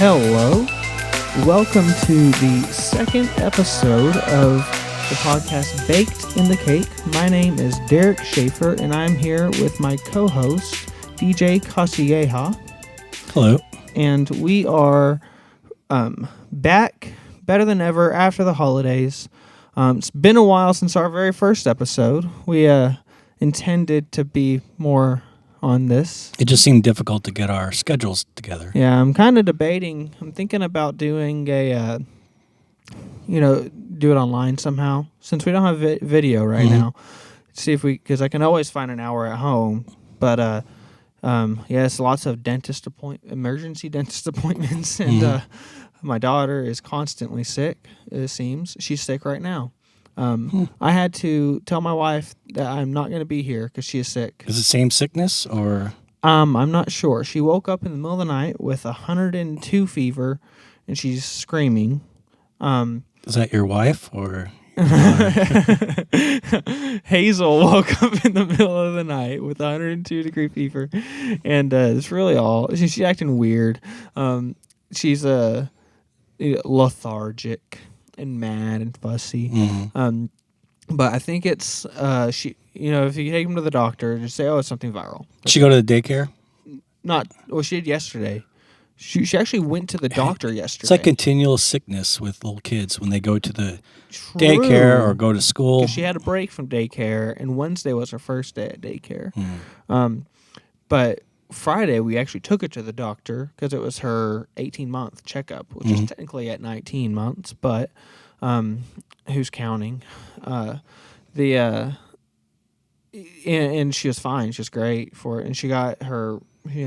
Hello. Welcome to the second episode of the podcast Baked in the Cake. My name is Derek Schaefer, and I'm here with my co-host, DJ Kasieha. Hello. And we are back better than ever after the holidays. It's been a while since our very first episode. We intended to be more on this. It just seemed difficult to get our schedules together. Yeah, I'm kind of debating. I'm thinking about doing a, do it online somehow. Since we don't have video right now, see if because I can always find an hour at home. But it's lots of emergency dentist appointments, and my daughter is constantly sick. It seems she's sick right now. I had to tell my wife that I'm not going to be here because she is sick. Is it same sickness or? I'm not sure. She woke up in the middle of the night with 102 fever, and she's screaming. Is that your wife or? Hazel woke up in the middle of the night with 102-degree fever, and it's really all. She's acting weird. She's lethargic and mad and fussy. But I think it's she. If you take him to the doctor, just say, "Oh, it's something viral." Did she go to the daycare? She did yesterday. She actually went to the doctor yesterday. It's like continual sickness with little kids when they go to the daycare or go to school. She had a break from daycare, and Wednesday was her first day at daycare. But Friday, we actually took her to the doctor because it was her 18-month checkup, which is technically at 19 months, but who's counting? And she was fine. She was great for it. And she got her,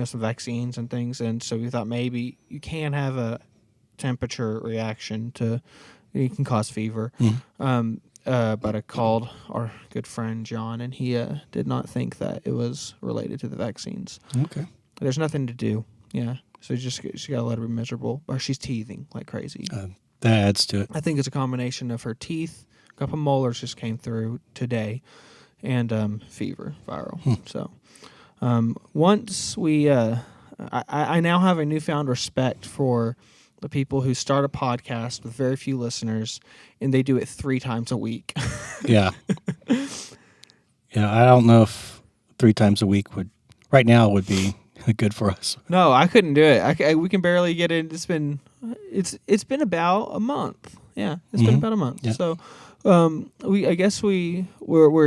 some vaccines and things. And so we thought maybe you can have a temperature reaction to, it can cause fever. But I called our good friend John, and he did not think that it was related to the vaccines. Okay. There's nothing to do. Yeah. So she got to let her be miserable. Or she's teething like crazy. That adds to it. I think it's a combination of her teeth. A couple molars just came through today, and fever, viral. So once we, I now have a newfound respect for the people who start a podcast with very few listeners, and they do it 3 times a week. Yeah. Yeah, I don't know if 3 times a week would be good for us. No, I couldn't do it. We can barely get in. It's been about a month. Yeah, it's been about a month. Yeah. So we're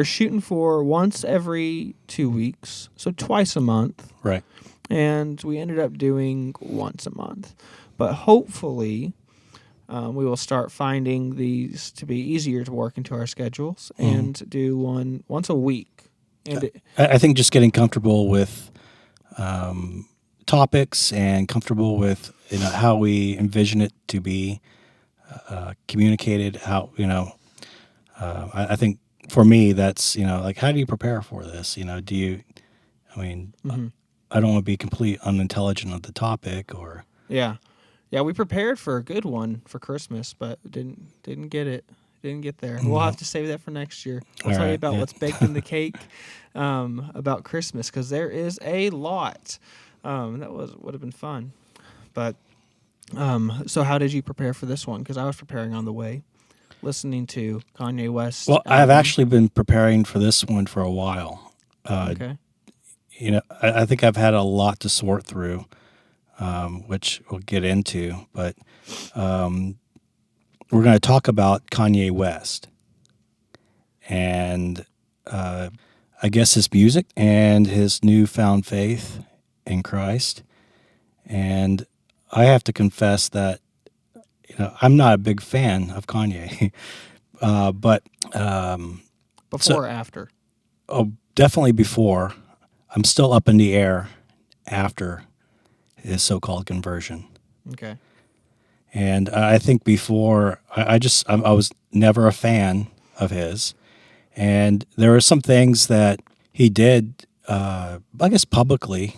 shooting for once every 2 weeks, so twice a month. Right. And we ended up doing once a month. But hopefully, we will start finding these to be easier to work into our schedules and do one once a week. And I think just getting comfortable with topics and comfortable with how we envision it to be communicated. I think for me that's how do you prepare for this? I don't want to be completely unintelligent of the topic or Yeah, we prepared for a good one for Christmas, but didn't get it. Didn't get there. We'll have to save that for next year. We'll tell you about what's baked in the cake about Christmas, because there is a lot. That would have been fun. But so how did you prepare for this one? Because I was preparing on the way, listening to Kanye West. Well, I have actually been preparing for this one for a while. Okay. I think I've had a lot to sort through. Which we'll get into, but we're going to talk about Kanye West and I guess his music and his newfound faith in Christ. And I have to confess that I'm not a big fan of Kanye, but before or after? Oh, definitely before. I'm still up in the air after his so-called conversion. Okay. And I think before, I was never a fan of his. And there were some things that he did, I guess publicly,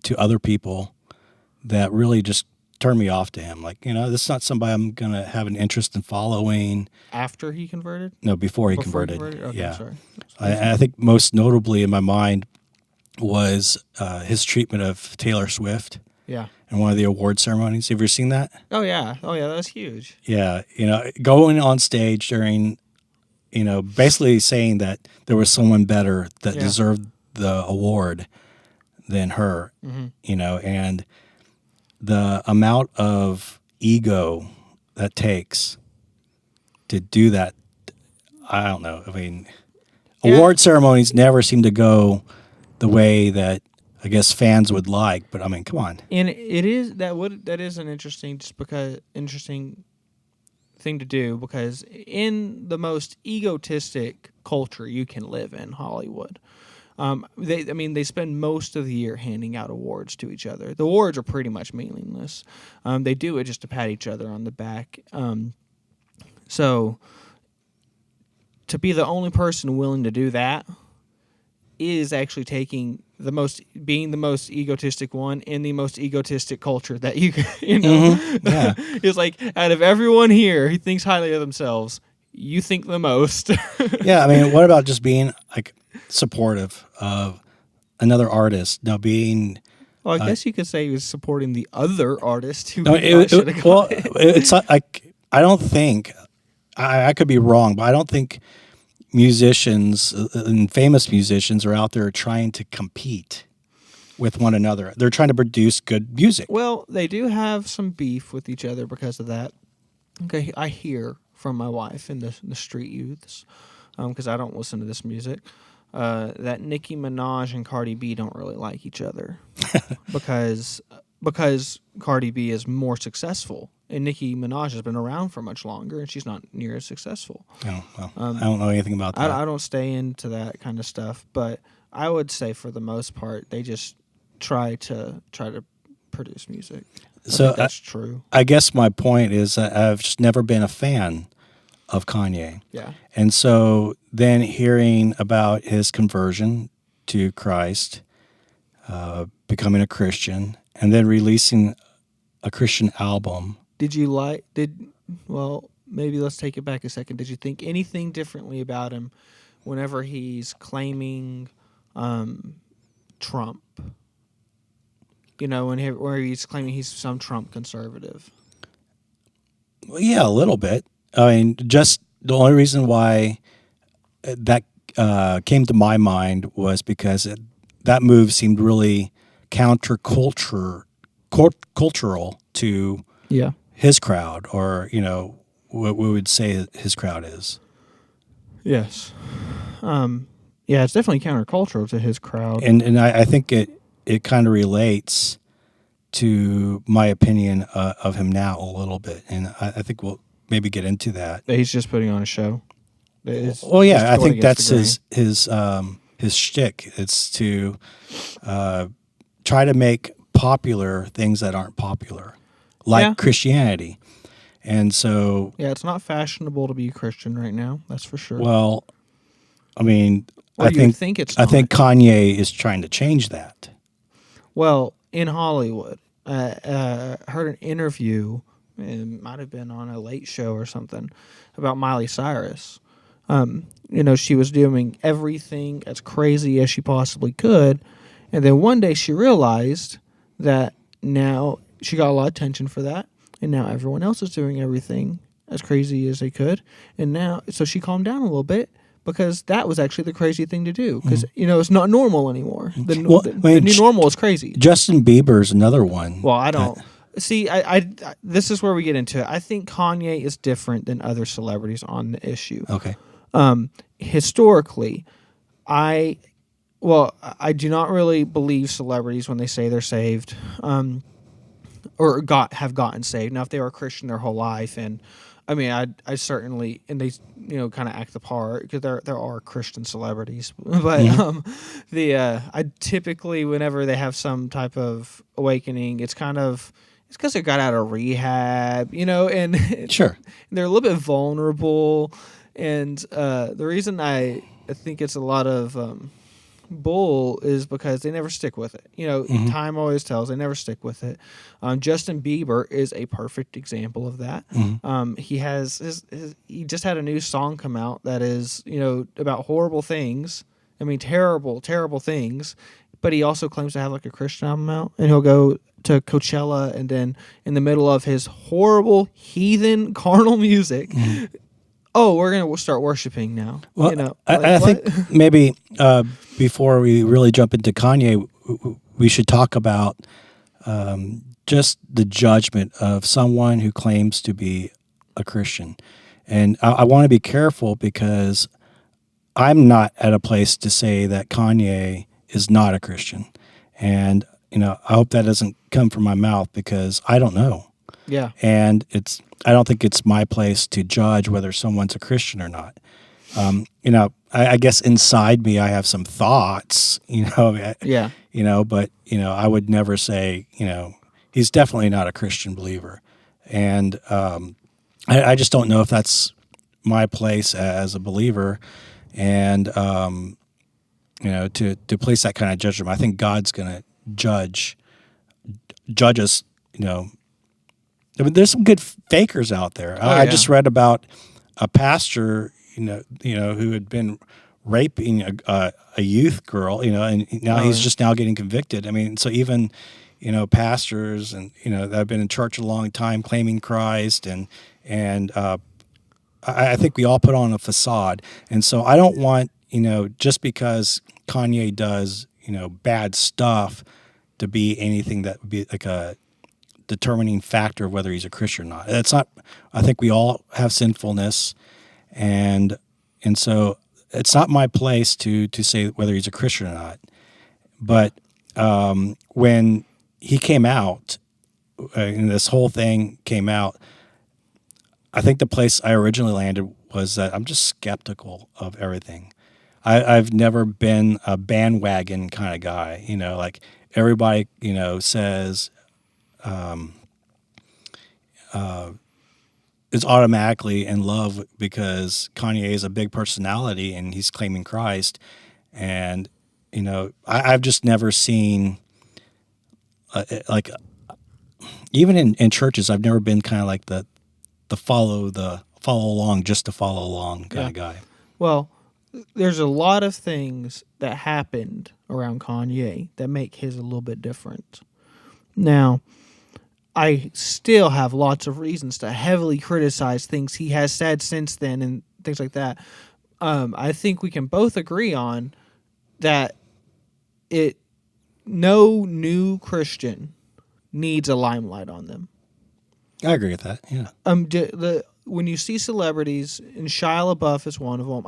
to other people that really just turned me off to him. Like, this is not somebody I'm going to have an interest in following. After he converted? No, before he converted. Okay, yeah. Sorry. I think most notably in my mind was his treatment of Taylor Swift. Yeah. in one of the award ceremonies. Have you ever seen that? Oh yeah, that was huge. Yeah, going on stage during, basically saying that there was someone better that deserved the award than her, and the amount of ego that takes to do that. I don't know. I mean, award ceremonies never seem to go the way that I guess fans would like, but I mean, come on. And it is that is an interesting thing to do, because in the most egotistic culture you can live in, Hollywood, they spend most of the year handing out awards to each other. The awards are pretty much meaningless. They do it just to pat each other on the back. So to be the only person willing to do that is actually being the most egotistic one in the most egotistic culture that you know. Mm-hmm. Yeah. It's like, out of everyone here who thinks highly of themselves, you think the most. Yeah, I mean, what about just being like supportive of another artist? Now being Well, I guess you could say he was supporting the other artist who it's like, I don't think, I could be wrong, but I don't think musicians and famous musicians are out there trying to compete with one another. They're trying to produce good music. Well, they do have some beef with each other because of that. Okay, I hear from my wife and the street youths, because I don't listen to this music, that Nicki Minaj and Cardi B don't really like each other because Cardi B is more successful. And Nicki Minaj has been around for much longer, and she's not near as successful. Oh, well, I don't know anything about that. I don't stay into that kind of stuff, but I would say for the most part, they just try to produce music. So that's true. I guess my point is that I've just never been a fan of Kanye. Yeah. And so then hearing about his conversion to Christ, becoming a Christian, and then releasing a Christian album. Well, maybe let's take it back a second. Did you think anything differently about him whenever he's claiming Trump? Where he's claiming he's some Trump conservative. Well, yeah, a little bit. I mean, just the only reason why that came to my mind was because that move seemed really cultural to his crowd, or what we would say his crowd is. Yes. It's definitely countercultural to his crowd. And I think it kind of relates to my opinion of him now a little bit, and I think we'll maybe get into that. He's just putting on a show. I think that's his shtick. It's to try to make popular things that aren't popular, like Christianity. And so it's not fashionable to be a Christian right now. That's for sure. Well, I mean, I think Kanye is trying to change that. Well, in Hollywood, I heard an interview, it might have been on a Late Show or something, about Miley Cyrus. She was doing everything as crazy as she possibly could, and then one day she realized that now she got a lot of attention for that, and now everyone else is doing everything as crazy as they could, so she calmed down a little bit, because that was actually the crazy thing to do, because it's not normal anymore. The new normal is crazy. Justin Bieber's another one. Well, I don't see. I this is where we get into it. I think Kanye is different than other celebrities on the issue. Okay. Historically, I do not really believe celebrities when they say they're saved, or have gotten saved. Now, if they were a Christian their whole life, and I mean, I certainly, and they kind of act the part, because there are Christian celebrities, but I typically, whenever they have some type of awakening, it's because they got out of rehab, and sure, they're a little bit vulnerable, and the reason I think it's a lot of bull is because they never stick with it. Time always tells, they never stick with it. Justin Bieber is a perfect example of that. He has he just had a new song come out that is about horrible things. I mean, terrible things, but he also claims to have like a Christian album out, and he'll go to Coachella, and then in the middle of his horrible heathen carnal music, oh, we're gonna start worshiping now. Well, you know, I think maybe before we really jump into Kanye, we should talk about just the judgment of someone who claims to be a Christian. And I want to be careful because I'm not at a place to say that Kanye is not a Christian. And, I hope that doesn't come from my mouth because I don't know. Yeah. And I don't think it's my place to judge whether someone's a Christian or not. I guess inside me I have some thoughts, Yeah. But, I would never say, he's definitely not a Christian believer. And I just don't know if that's my place as a believer. And, to place that kind of judgment, I think God's going to judge us, I mean, there's some good fakers out there. I just read about a pastor, who had been raping a youth girl, and now he's just now getting convicted. I mean, so even, pastors and, that have been in church a long time claiming Christ and I think we all put on a facade. And so I don't want, just because Kanye does, bad stuff to be anything that would be like a determining factor of whether he's a Christian or not. That's not. I think we all have sinfulness, and so it's not my place to say whether he's a Christian or not. But when he came out, and this whole thing came out, I think the place I originally landed was that I'm just skeptical of everything. I've never been a bandwagon kind of guy, like everybody, says is automatically in love because Kanye is a big personality and he's claiming Christ. And, I've just never seen, even in churches, I've never been kind of like the follow along just to follow along kind of guy. Well, there's a lot of things that happened around Kanye that make his a little bit different. Now, I still have lots of reasons to heavily criticize things he has said since then and things like that. I think we can both agree on that no new Christian needs a limelight on them. I agree with that. Yeah. When you see celebrities, and Shia LaBeouf is one of them.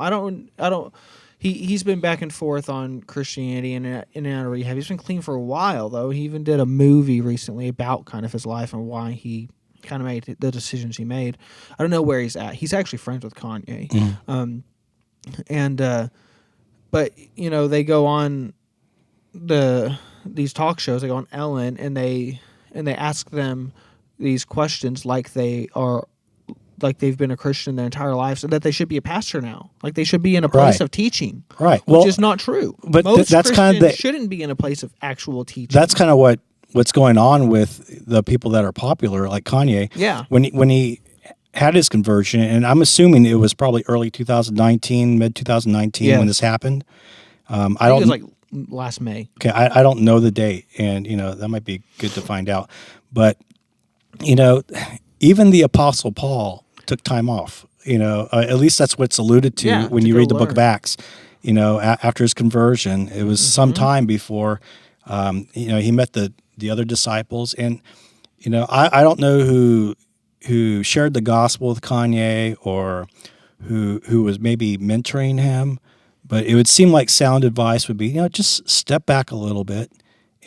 He's been back and forth on Christianity and in and out of rehab. He's been clean for a while, though. He even did a movie recently about kind of his life and why he kind of made the decisions he made. I don't know where he's at. He's actually friends with Kanye. Mm-hmm. But they go on these talk shows. They go on Ellen, and they ask them these questions like they've been a Christian their entire lives, and that they should be a pastor now. Like they should be in a place of teaching. Right. Which is not true. But most that's Christians kind of shouldn't be in a place of actual teaching. That's kind of what's going on with the people that are popular, like Kanye. Yeah. When he had his conversion, and I'm assuming it was probably early 2019, mid 2019 when this happened. I think it was like last May. Okay, I don't know the date, and that might be good to find out. But even the Apostle Paul took time off. At least that's what's alluded to when you read the book of Acts. After his conversion, it was some time before he met the other disciples, and I don't know who shared the gospel with Kanye or who was maybe mentoring him, but it would seem like sound advice would be just step back a little bit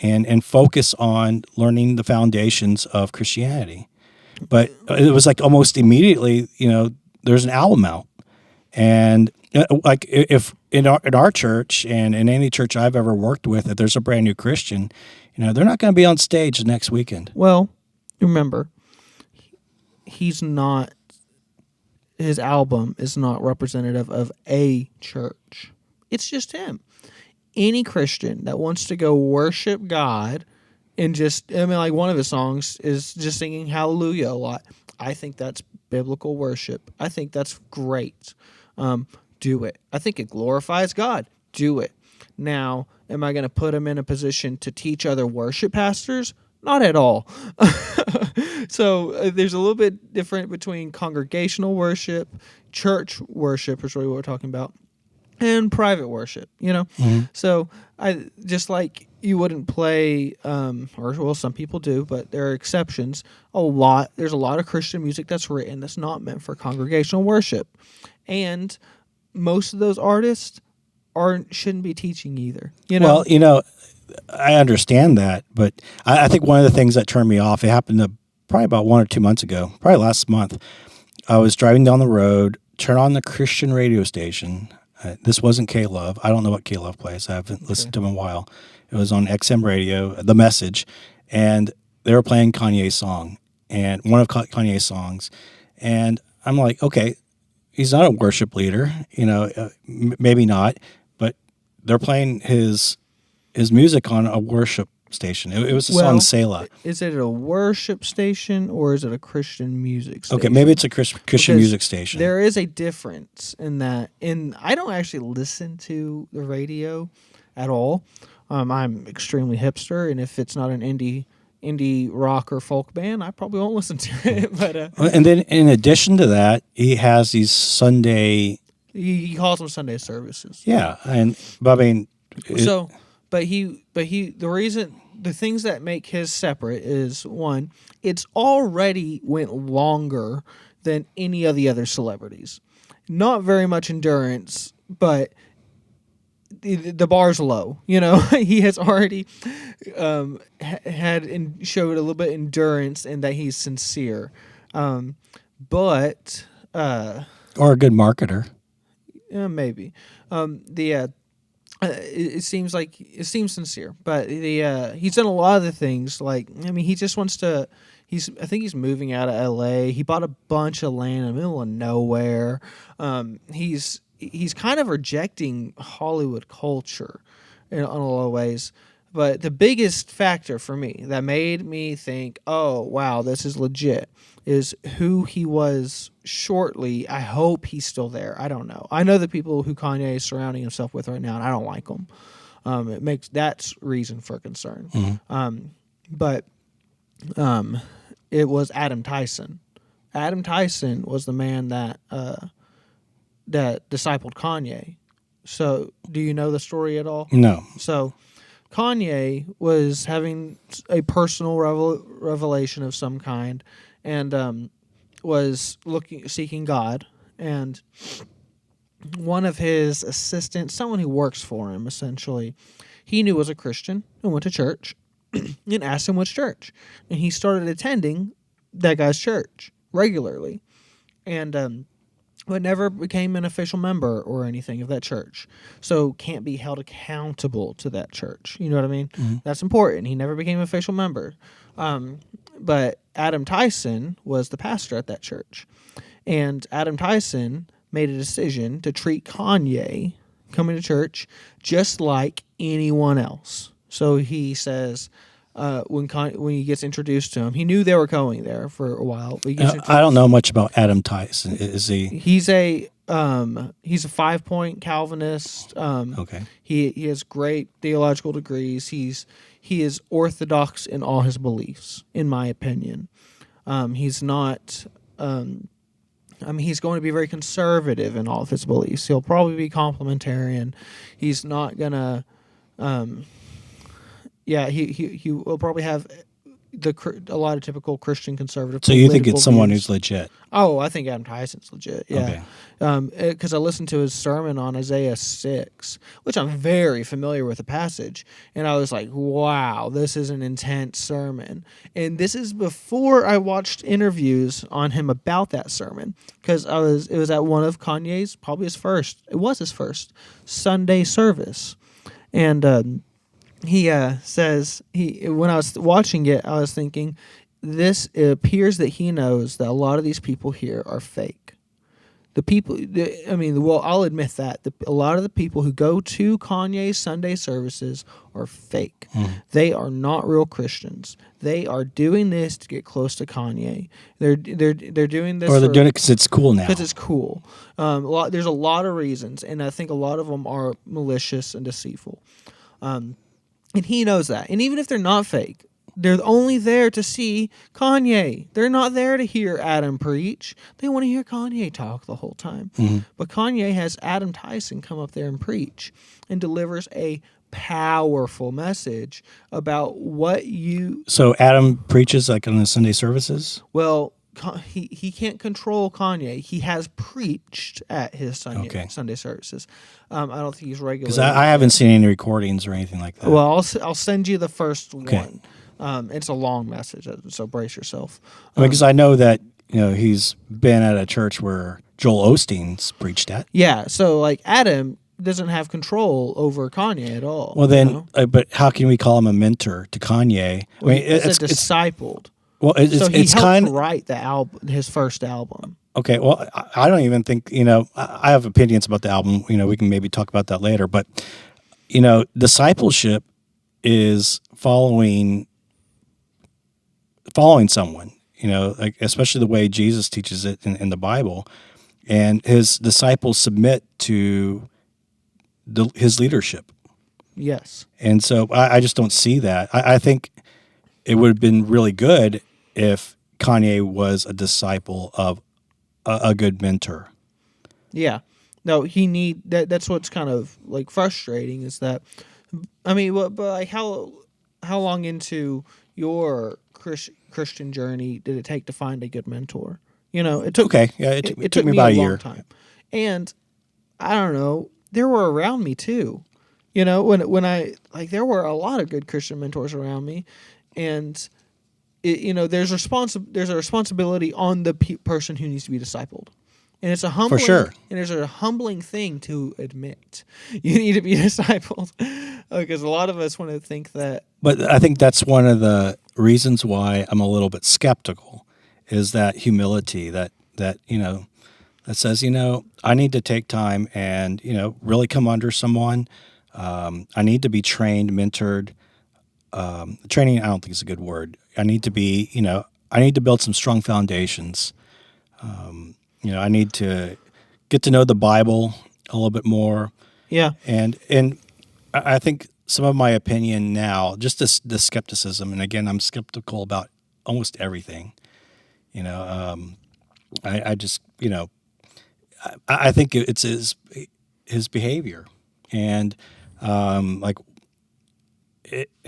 and focus on learning the foundations of Christianity. But it was like almost immediately, there's an album out. And like if in our church and in any church I've ever worked with, if there's a brand new Christian, they're not going to be on stage next weekend. Well, remember, his album is not representative of a church. It's just him. Any Christian that wants to go worship God and like one of his songs is just singing hallelujah a lot. I think that's biblical worship. I think that's great. Do it. I think it glorifies God. Do it. Now, Am I going to put him in a position to teach other worship pastors? Not at all. So there's a little bit different between congregational worship, church worship is really what we're talking about, and private worship, So I just like you wouldn't play, or well, some people do, but there are exceptions. There's a lot of Christian music that's written that's not meant for congregational worship, and most of those artists shouldn't be teaching either. Well, I understand that, but I think one of the things that turned me off, it happened probably about 1 or 2 months ago, probably last month. I was driving down the road, turn on the Christian radio station. This wasn't K-Love. I don't know what K-Love plays. I haven't listened to him in a while. It was on XM radio, The Message, and they were playing Kanye's song, and one of Kanye's songs. And I'm like, okay, he's not a worship leader, maybe not, but they're playing his music on a worship station. It was on Selah. Is it a worship station or is it a Christian music station? Okay, maybe it's a Christian music station. There is a difference in that. I don't actually listen to the radio at all. I'm extremely hipster, and if it's not an indie rock or folk band, I probably won't listen to it. But and then in addition to that, he has these Sunday. He calls them Sunday services. Yeah, but I mean, the things that make his separate is, one, it's already went longer than any of the other celebrities. Not very much endurance, but the bar's low. He has already had and showed a little bit of endurance and that he's sincere. But or a good marketer. Yeah, maybe. It seems sincere, but he's done a lot of the things. He just wants to. I think he's moving out of L.A. He bought a bunch of land in the middle of nowhere. He's kind of rejecting Hollywood culture in a lot of ways. But the biggest factor for me that made me think, oh, wow, this is legit, is who he was shortly. I hope he's still there. I don't know. I know the people who Kanye is surrounding himself with right now, and I don't like them. That's reason for concern. But it was Adam Tyson. Adam Tyson was the man that discipled Kanye. So, do you know the story at all? No. So, Kanye was having a personal revelation of some kind, and was seeking God. And one of his assistants, someone who works for him, essentially, he knew was a Christian and went to church, and asked him which church, and he started attending that guy's church regularly, and but never became an official member or anything of that church. So can't be held accountable to that church. You know what I mean? Mm-hmm. That's important. He never became an official member. But Adam Tyson was the pastor at that church. And Adam Tyson made a decision to treat Kanye coming to church just like anyone else. So he says, when he gets introduced to him, he knew they were going there for a while. But I don't know much about Adam Tyson. Is he? He's a 5-point Calvinist. Okay. He has great theological degrees. He is orthodox in all his beliefs, in my opinion. He's not. He's going to be very conservative in all of his beliefs. He'll probably be complementarian. He's not gonna. He will probably have a lot of typical Christian conservative. So you think it's someone who's legit? Oh, I think Adam Tyson's legit. Yeah, because I listened to his sermon on Isaiah 6, which I'm very familiar with the passage, and I was like, "Wow, this is an intense sermon." And this is before I watched interviews on him about that sermon, because it was at one of Kanye's, probably his first Sunday service, and. He says when I was watching it, I was thinking, it appears that he knows that a lot of these people here are fake. I'll admit that a lot of the people who go to Kanye's Sunday services are fake. Mm. They are not real Christians. They are doing this to get close to Kanye. They're doing this, or they're doing it because it's cool now. Because it's cool. There's a lot of reasons, and I think a lot of them are malicious and deceitful. And he knows that. And even if they're not fake, they're only there to see Kanye. They're not there to hear Adam preach. They want to hear Kanye talk the whole time. Mm-hmm. But Kanye has Adam Tyson come up there and preach and delivers a powerful message about what you... So Adam preaches like in the Sunday services? Well, he can't control Kanye. He has preached at his Sunday services. I don't think he's regular. Because I haven't seen any recordings or anything like that. Well, I'll send you the first one. It's a long message, so brace yourself. Because I know that he's been at a church where Joel Osteen's preached at. Yeah, so like Adam doesn't have control over Kanye at all. Well, then, but how can we call him a mentor to Kanye? Well, it's discipled. Well, he it's helped kind of write the album, his first album. Okay, well, I don't even think I have opinions about the album. We can maybe talk about that later. But discipleship is following someone. Like especially the way Jesus teaches it in the Bible, and his disciples submit to his leadership. Yes, and so I just don't see that. I think it would have been really good if Kanye was a disciple of a good mentor. Yeah. No, he need that. That's what's kind of like frustrating is that, I mean, but like how long into your Christian journey did it take to find a good mentor? It took it took me about a year. Long time, and I don't know. They were around me too. When I there were a lot of good Christian mentors around me, and there's a responsibility on the person who needs to be discipled, and it's a humbling, for sure. And there's a humbling thing to admit you need to be discipled, because a lot of us want to think that. But I think that's one of the reasons why I'm a little bit skeptical, is that humility that says I need to take time and really come under someone. I need to be trained, mentored. Training, I don't think is a good word. I need to be, I need to build some strong foundations. I need to get to know the Bible a little bit more. Yeah. And I think some of my opinion now, just the skepticism, and again, I'm skeptical about almost everything. I just, I think it's his behavior. And and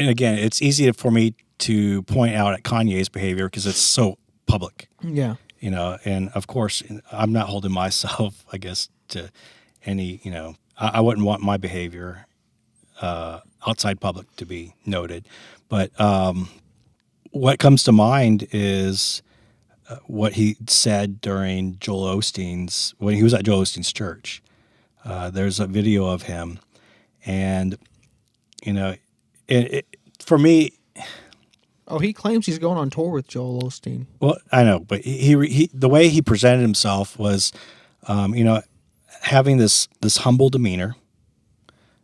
again, it's easy for me to point out at Kanye's behavior because it's so public. Yeah. And of course, I'm not holding myself, I guess, to any, I wouldn't want my behavior outside public to be noted. But what comes to mind is what he said during Joel Osteen's, when he was at Joel Osteen's church. There's a video of him, and for me. Oh, he claims he's going on tour with Joel Osteen. Well, I know, but he the way he presented himself was, having this humble demeanor.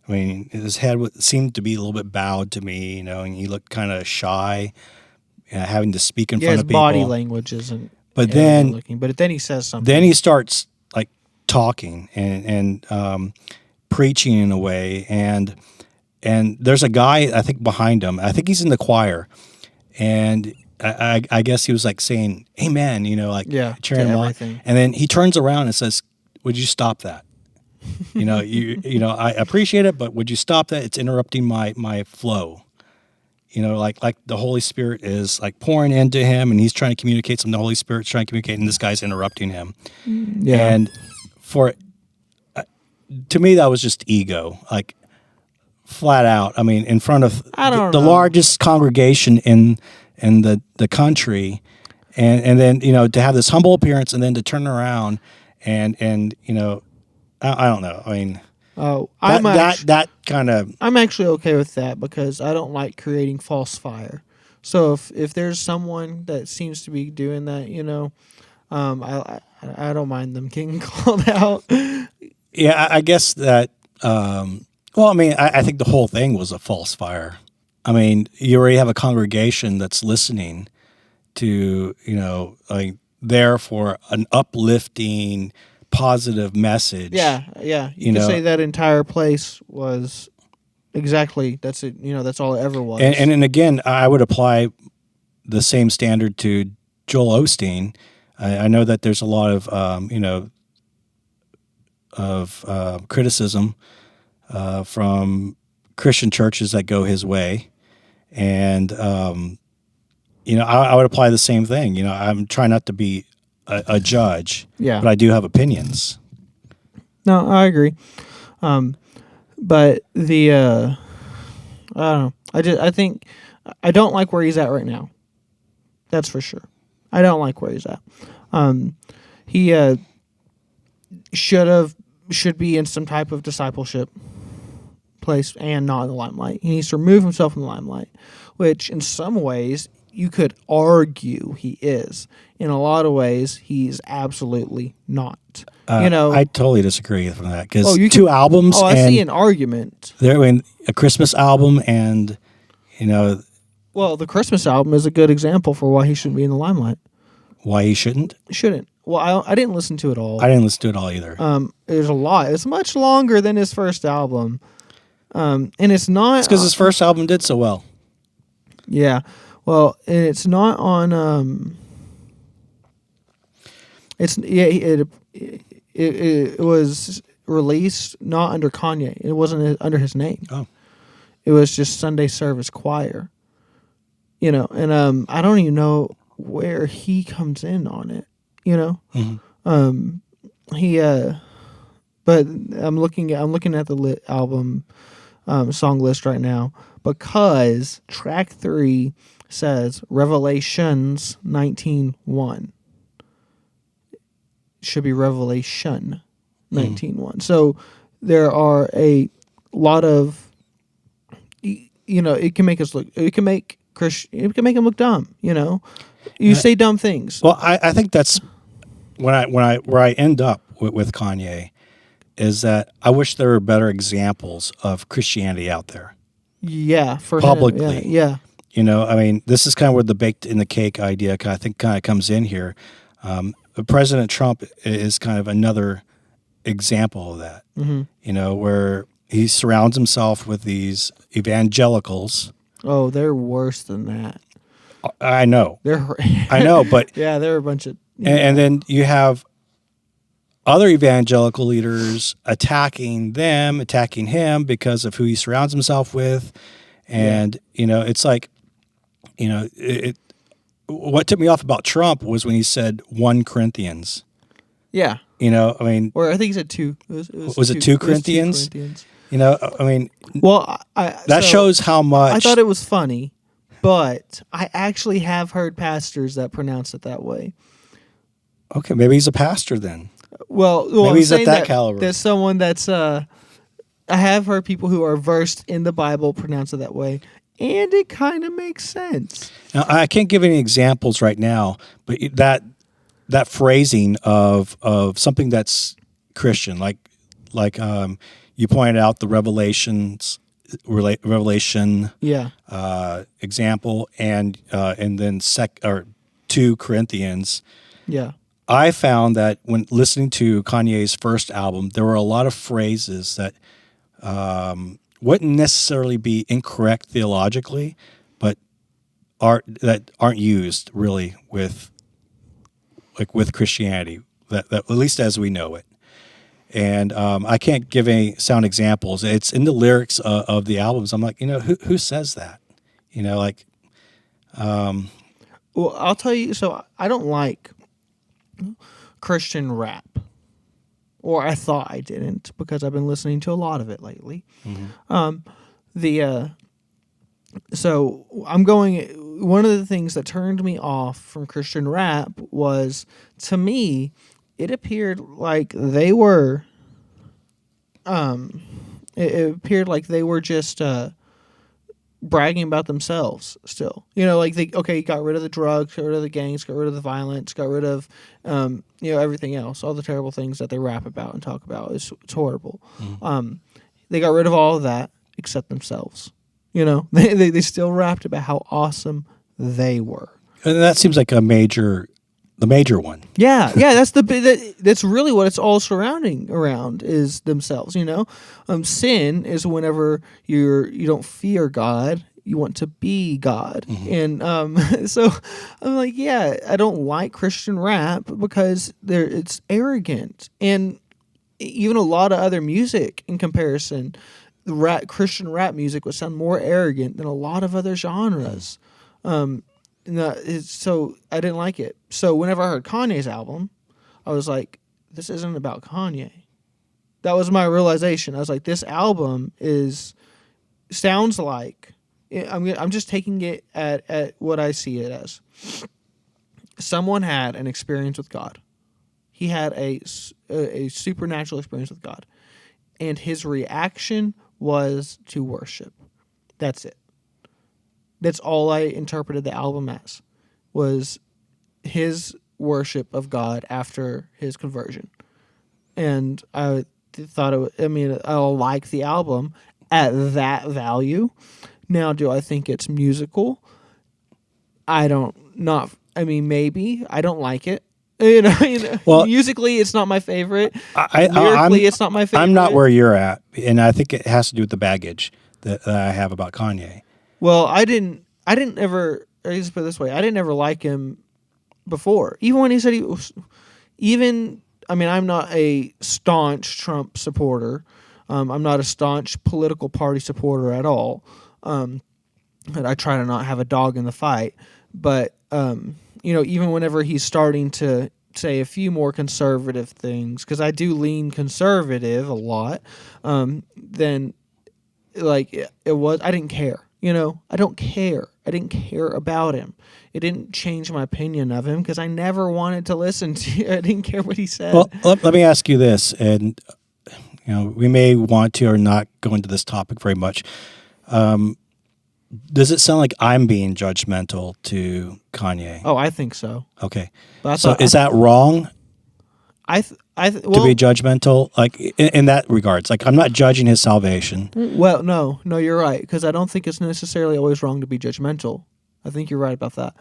I mean, his head seemed to be a little bit bowed to me, and he looked kind of shy, having to speak in front of people. His body language isn't. But then, but then he says something. Then he starts like talking and preaching in a way, and there's a guy I think behind him. I think he's in the choir, and I guess he was like saying "Amen," cheering him on. And then he turns around and says, "Would you stop that? I appreciate it, but would you stop that? It's interrupting my flow." Like the Holy Spirit is like pouring into him, and he's trying to communicate something. The Holy Spirit's trying to communicate, and this guy's interrupting him. Yeah. And to me, that was just ego, like flat out. I mean, in front of the largest congregation in the country, and then to have this humble appearance, and then to turn around and I don't know. I mean. Oh, I'm actually okay with that because I don't like creating false fire. So if there's someone that seems to be doing that, I don't mind them getting called out. Yeah, I guess that. I think the whole thing was a false fire. I mean, you already have a congregation that's listening to there for an uplifting, positive message. Yeah. You could say that entire place was Exactly. That's it. That's all it ever was. And then again, I would apply the same standard to Joel Osteen. I know that there's a lot of criticism from Christian churches that go his way, and I would apply the same thing. I'm trying not to be a judge, Yeah. but I do have opinions. No, I agree. But the I don't know. I think I don't like where he's at right now. That's for sure. I don't like where he's at. He should be in some type of discipleship place and not in the limelight. He needs to remove himself from the limelight, which in some ways you could argue he is. In a lot of ways, he's absolutely not. I totally disagree with that because you two albums. Oh, I see an argument. There, a Christmas album, and Well, the Christmas album is a good example for why he shouldn't be in the limelight. Why he shouldn't? Shouldn't. Well, I didn't listen to it all. I didn't listen to it all either. There's a lot. It's much longer than his first album. And it's not. It's because his first album did so well. Yeah. Well, and it's not on. It was released not under Kanye. It wasn't under his name. Oh. It was just Sunday Service Choir. And I don't even know where he comes in on it. Mm-hmm. But I'm looking at the album song list right now because track 3 says Revelations 19:1. Should be Revelation 19:1. So there are a lot of it can make us look. It can make him look dumb. You say dumb things. Well, I think that's where I end up with Kanye is that I wish there were better examples of Christianity out there. Yeah, for publicly. Him. Yeah. This is kind of where the baked in the cake idea I think kind of comes in here. President Trump is kind of another example of that. Mm-hmm. Where he surrounds himself with these evangelicals. Oh, they're worse than that. I know. I know, but yeah, they're a bunch of. And then you have other evangelical leaders attacking him because of who he surrounds himself with, and it's like, what took me off about Trump was when he said 1 Corinthians. Yeah. Or I think he said 2. Was it 2 Corinthians? 2 Corinthians. Well, that shows how much. I thought it was funny, but I actually have heard pastors that pronounce it that way. Okay, maybe he's a pastor then. Well, maybe he's at that caliber. There's someone that's. I have heard people who are versed in the Bible pronounce it that way, and it kind of makes sense. Now, I can't give any examples right now, but that phrasing of something that's Christian, like you pointed out the Revelation example, and then 2 Corinthians. Yeah. I found that when listening to Kanye's first album, there were a lot of phrases that wouldn't necessarily be incorrect theologically, but aren't used really with Christianity, that at least as we know it. And I can't give any sound examples. It's in the lyrics of the albums. I'm like, who says that? Well, I'll tell you. So I don't like Christian rap, or I thought I didn't because I've been listening to a lot of it lately. Mm-hmm. So I'm going. One of the things that turned me off from Christian rap was, to me, it appeared like they were. It appeared like they were just bragging about themselves still. Like they got rid of the drugs, got rid of the gangs, got rid of the violence, got rid of everything else, all the terrible things that they rap about and talk about. It's horrible. Mm-hmm. They got rid of all of that except themselves. They still rapped about how awesome they were. And that seems like a major the major one. Yeah, that's really what it's all surrounding around is themselves. Sin is whenever you don't fear God, you want to be God, and so I'm like, yeah, I don't like Christian rap because it's arrogant, and even a lot of other music in comparison, Christian rap music would sound more arrogant than a lot of other genres. So I didn't like it. So whenever I heard Kanye's album, I was like, this isn't about Kanye. That was my realization. I was like, this album sounds like, I'm just taking it at what I see it as. Someone had an experience with God. He had a supernatural experience with God. And his reaction was to worship. That's it. That's all I interpreted the album as, was his worship of God after his conversion. And I thought I'll like the album at that value. Now, do I think it's musical? Maybe. I don't like it. Well, musically, it's not my favorite. Lyrically, it's not my favorite. I'm not where you're at, and I think it has to do with the baggage that I have about Kanye. Well, I didn't ever. I just put it this way: I didn't ever like him before. Even when he said I'm not a staunch Trump supporter. I'm not a staunch political party supporter at all. And I try to not have a dog in the fight. But even whenever he's starting to say a few more conservative things, because I do lean conservative a lot, then like it was, I didn't care. I don't care. I didn't care about him. It didn't change my opinion of him because I never wanted to listen to. I didn't care what he said. Well, let me ask you this, and we may want to or not go into this topic very much. Does it sound like I'm being judgmental to Kanye? Oh, I think so. Okay, so is that wrong? To be judgmental, like in that regards, like I'm not judging his salvation. Well, no, you're right, because I don't think it's necessarily always wrong to be judgmental. I think you're right about that.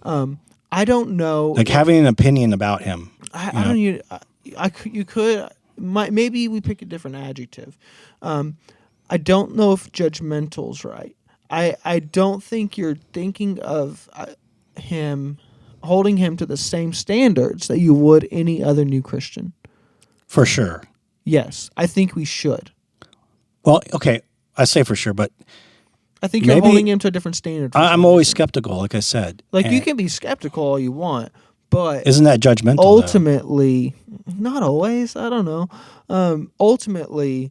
I don't know, like having an opinion about him. You could. Maybe we pick a different adjective. I don't know if judgmental's right. I don't think you're thinking of holding him to the same standards that you would any other new Christian. For sure. Yes, I think we should. Well, okay, I say for sure, but I think you're holding him to a different standard. I'm always skeptical, like I said. Like, you can be skeptical all you want, but isn't that judgmental? Ultimately, not always. I don't know. Ultimately,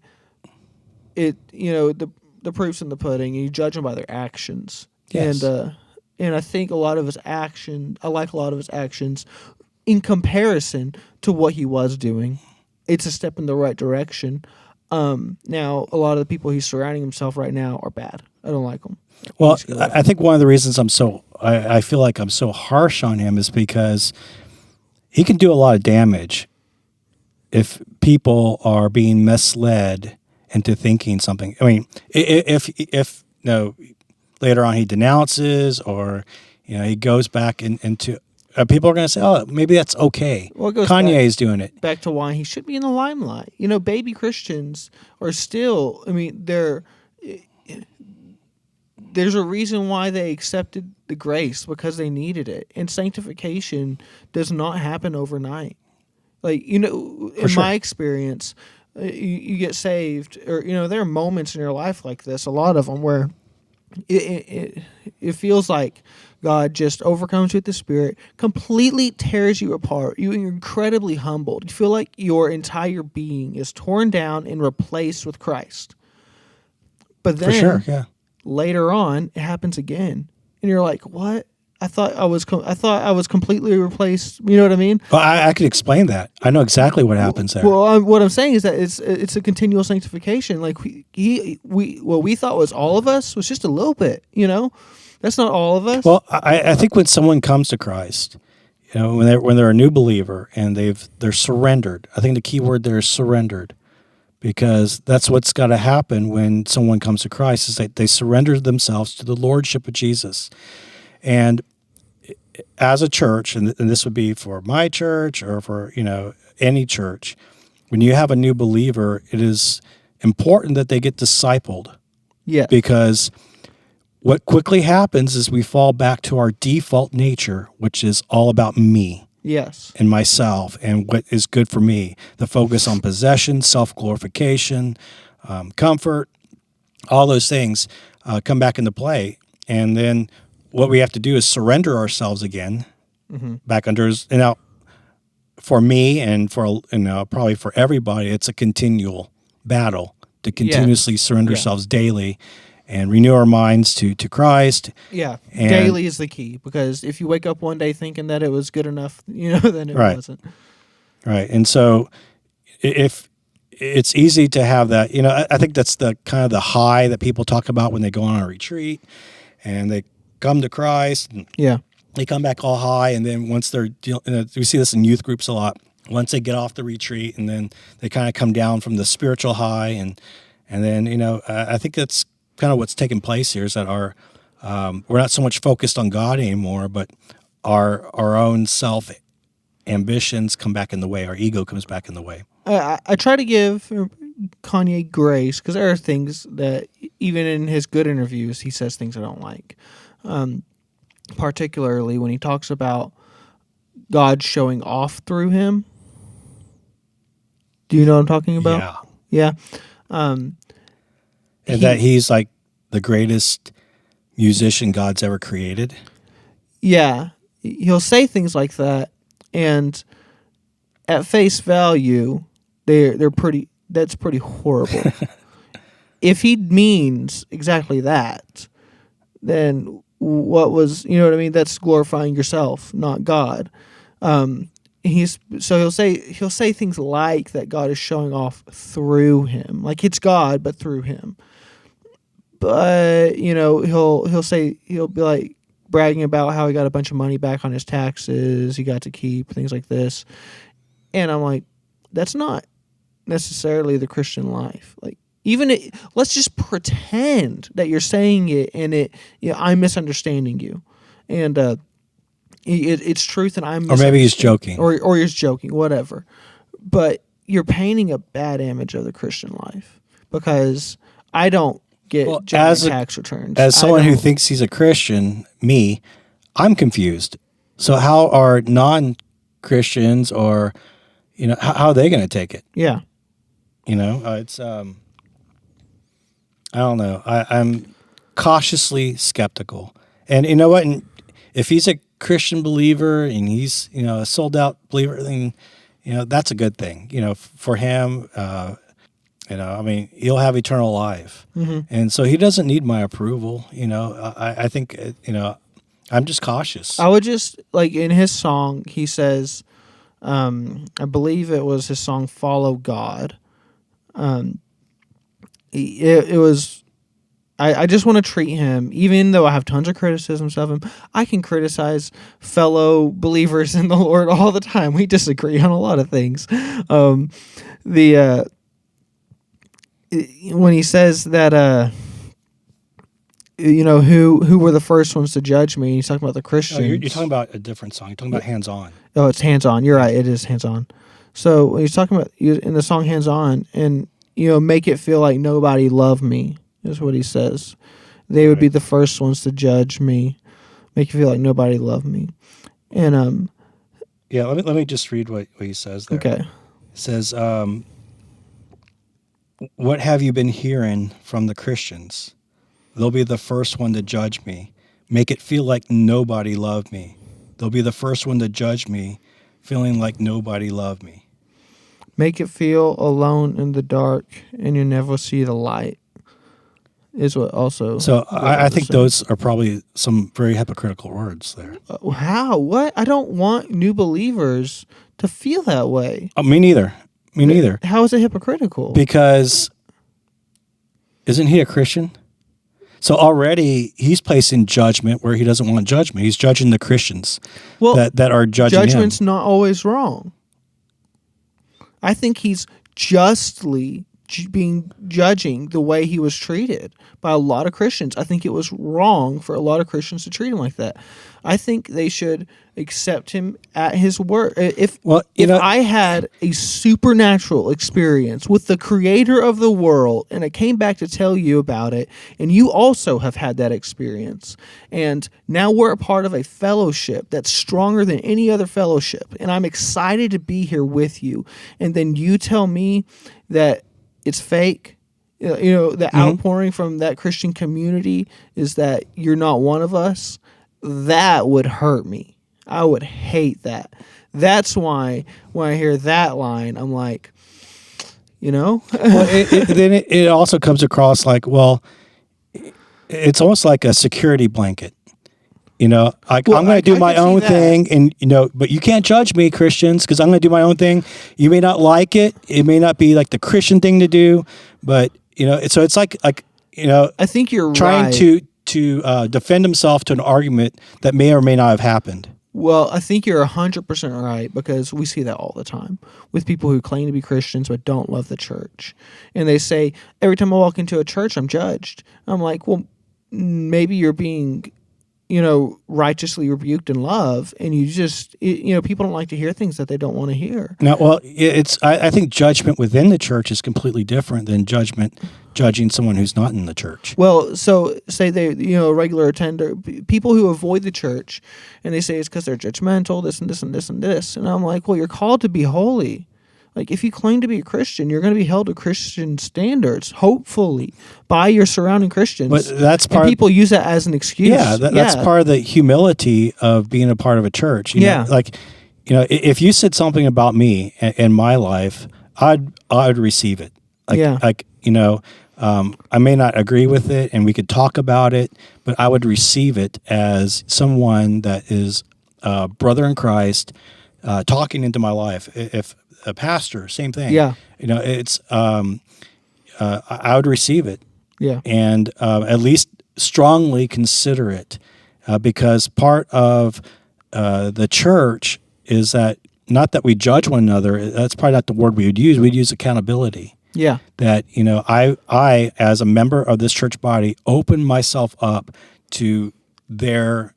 the proof's in the pudding, and you judge them by their actions. Yes. And I think I like a lot of his actions in comparison to what he was doing. It's a step in the right direction. Now, a lot of the people he's surrounding himself right now are bad. I don't like them. Well, I think one of the reasons I feel like I'm so harsh on him is because he can do a lot of damage if people are being misled into thinking something. I mean, if later on he denounces or he goes back into people are going to say, oh, maybe that's okay. Well, Kanye's doing it. Back to why he should be in the limelight. Baby Christians are still, there's a reason why they accepted the grace, because they needed it. And sanctification does not happen overnight. Like, in my experience, you get saved, or, there are moments in your life like this, a lot of them, where it feels like God just overcomes you with the Spirit, completely tears you apart. You're incredibly humbled. You feel like your entire being is torn down and replaced with Christ. But then, for sure, yeah. Later on, it happens again, and you're like, "What? I thought I was completely replaced." You know what I mean? Well, I could explain that. I know exactly what happens there. Well, what I'm saying is that it's a continual sanctification. Like what we thought was all of us was just a little bit. That's not all of us. Well, I think when someone comes to Christ, when they're a new believer and they're surrendered. I think the key word there is surrendered, because that's what's got to happen when someone comes to Christ, is that they surrender themselves to the lordship of Jesus. And as a church, and this would be for my church or for, any church, when you have a new believer, it is important that they get discipled. Yeah. Because what quickly happens is we fall back to our default nature, which is all about me. Yes. And myself and what is good for me. The focus on possession, self-glorification, comfort, all those things come back into play. And then what we have to do is surrender ourselves again back under his, now for me and for probably for everybody, it's a continual battle to continuously surrender ourselves daily and renew our minds to Christ. Yeah, and daily is the key, because if you wake up one day thinking that it was good enough, then it wasn't. Right, and so if it's easy to have that, I think that's the kind of the high that people talk about when they go on a retreat and they come to Christ. And they come back all high, and then once they're we see this in youth groups a lot. Once they get off the retreat, and then they kind of come down from the spiritual high, and then I think that's kind of what's taking place here is that we're not so much focused on God anymore, but our own self ambitions come back in the way. Our ego comes back in the way. I try to give Kanye grace, because there are things that even in his good interviews he says things I don't like, particularly when he talks about God showing off through him. Do you know what I'm talking about? Yeah. And that he's like the greatest musician God's ever created. Yeah. He'll say things like that, and at face value, that's pretty horrible. If he means exactly that, then what was, what I mean? That's glorifying yourself, not God. He'll say things like that God is showing off through him, like it's God but through him. But he'll be like bragging about how he got a bunch of money back on his taxes, he got to keep things like this, and I'm like, that's not necessarily the Christian life. Like, let's just pretend that you're saying it, and I'm misunderstanding you, and it's truth, and I'm or maybe he's joking, or he's joking, whatever. But you're painting a bad image of the Christian life, because I don't get giant tax returns. As someone who thinks he's a Christian, I'm confused. So how are non-Christians, or how are they going to take it? Yeah, it's I don't know. I'm cautiously skeptical, and you know what? And if he's a Christian believer and he's a sold out believer, then that's a good thing. For him. I mean, he'll have eternal life. And so he doesn't need my approval. I think, I'm just cautious. I would just, like, in his song, he says, I believe it was his song, Follow God. It was, I just want to treat him, even though I have tons of criticisms of him, I can criticize fellow believers in the Lord all the time. We disagree on a lot of things. When he says that, who were the first ones to judge me, he's talking about the Christians. Oh, you're talking about a different song. You're talking about Hands On. Oh, it's Hands On. You're right. It is Hands On. So he's talking about in the song Hands On, and make it feel like nobody loved me is what he says. They would be the first ones to judge me, make you feel like nobody loved me. And let me just read what he says there. Okay. It says, what have you been hearing from the Christians? They'll be the first one to judge me, make it feel like nobody loved me. They'll be the first one to judge me, feeling like nobody loved me. Make it feel alone in the dark, and you never see the light. Is what also. So I think those are probably some very hypocritical words there. How? What? I don't want new believers to feel that way. Oh, me neither. Me neither. How is it hypocritical? Because isn't he a Christian? So already he's placing judgment where he doesn't want judgment. He's judging the Christians that are judging judgment's him. Not always wrong. I think he's justly being judging the way he was treated by a lot of Christians. I think it was wrong for a lot of Christians to treat him like that. I think they should accept him at his word. If I had a supernatural experience with the creator of the world and I came back to tell you about it, and you also have had that experience, and now we're a part of a fellowship that's stronger than any other fellowship, and I'm excited to be here with you, and then you tell me that it's fake, the outpouring from that Christian community is that you're not one of us, that would hurt me. I would hate that. That's why when I hear that line, I'm like, Well, then it also comes across like, well, it's almost like a security blanket. I'm going to do my own thing, and but you can't judge me, Christians, because I'm going to do my own thing. You may not like it; it may not be like the Christian thing to do, but so it's like I think you're trying to defend himself to an argument that may or may not have happened. Well, I think you're 100% right, because we see that all the time with people who claim to be Christians but don't love the church, and they say every time I walk into a church, I'm judged. I'm like, well, maybe you're being righteously rebuked in love, and you just, people don't like to hear things that they don't want to hear. Now, well, I think judgment within the church is completely different than judging someone who's not in the church. Well, so say they, a regular attender, people who avoid the church, and they say it's because they're judgmental, this and this and this and this, and I'm like, well, you're called to be holy. Like, if you claim to be a Christian, you're going to be held to Christian standards, hopefully, by your surrounding Christians. But that's part. And people use that as an excuse. Yeah, that's part of the humility of being a part of a church. If you said something about me in my life, I'd receive it. I may not agree with it, and we could talk about it, but I would receive it as someone that is a brother in Christ, talking into my life. If a pastor, same thing. Yeah. It's I would receive it. Yeah. And at least strongly consider it, because part of the church is that, not that we judge one another. That's probably not the word we would use. We'd use accountability. Yeah. That I as a member of this church body open myself up to their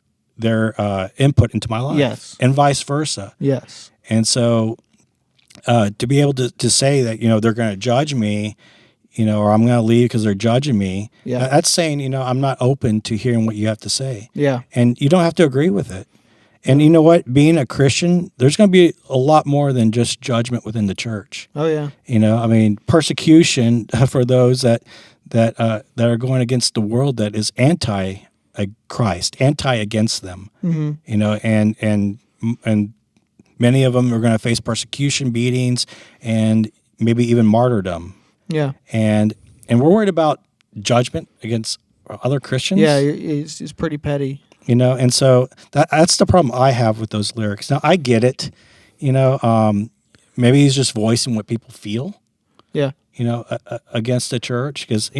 input into my life. Yes. And vice versa. Yes. And so to be able to say that they're going to judge me, or I'm going to leave because they're judging me. Yeah. That's saying I'm not open to hearing what you have to say. Yeah. And you don't have to agree with it. And you know what? Being a Christian, there's going to be a lot more than just judgment within the church. Oh yeah. Persecution for those that are going against the world that is anti-Christ, anti-against them. Mm-hmm. And many of them are going to face persecution, beatings, and maybe even martyrdom. Yeah. And we're worried about judgment against other Christians. Yeah, it's pretty petty. And so that's the problem I have with those lyrics. Now, I get it. Maybe he's just voicing what people feel. Yeah. Against the church, because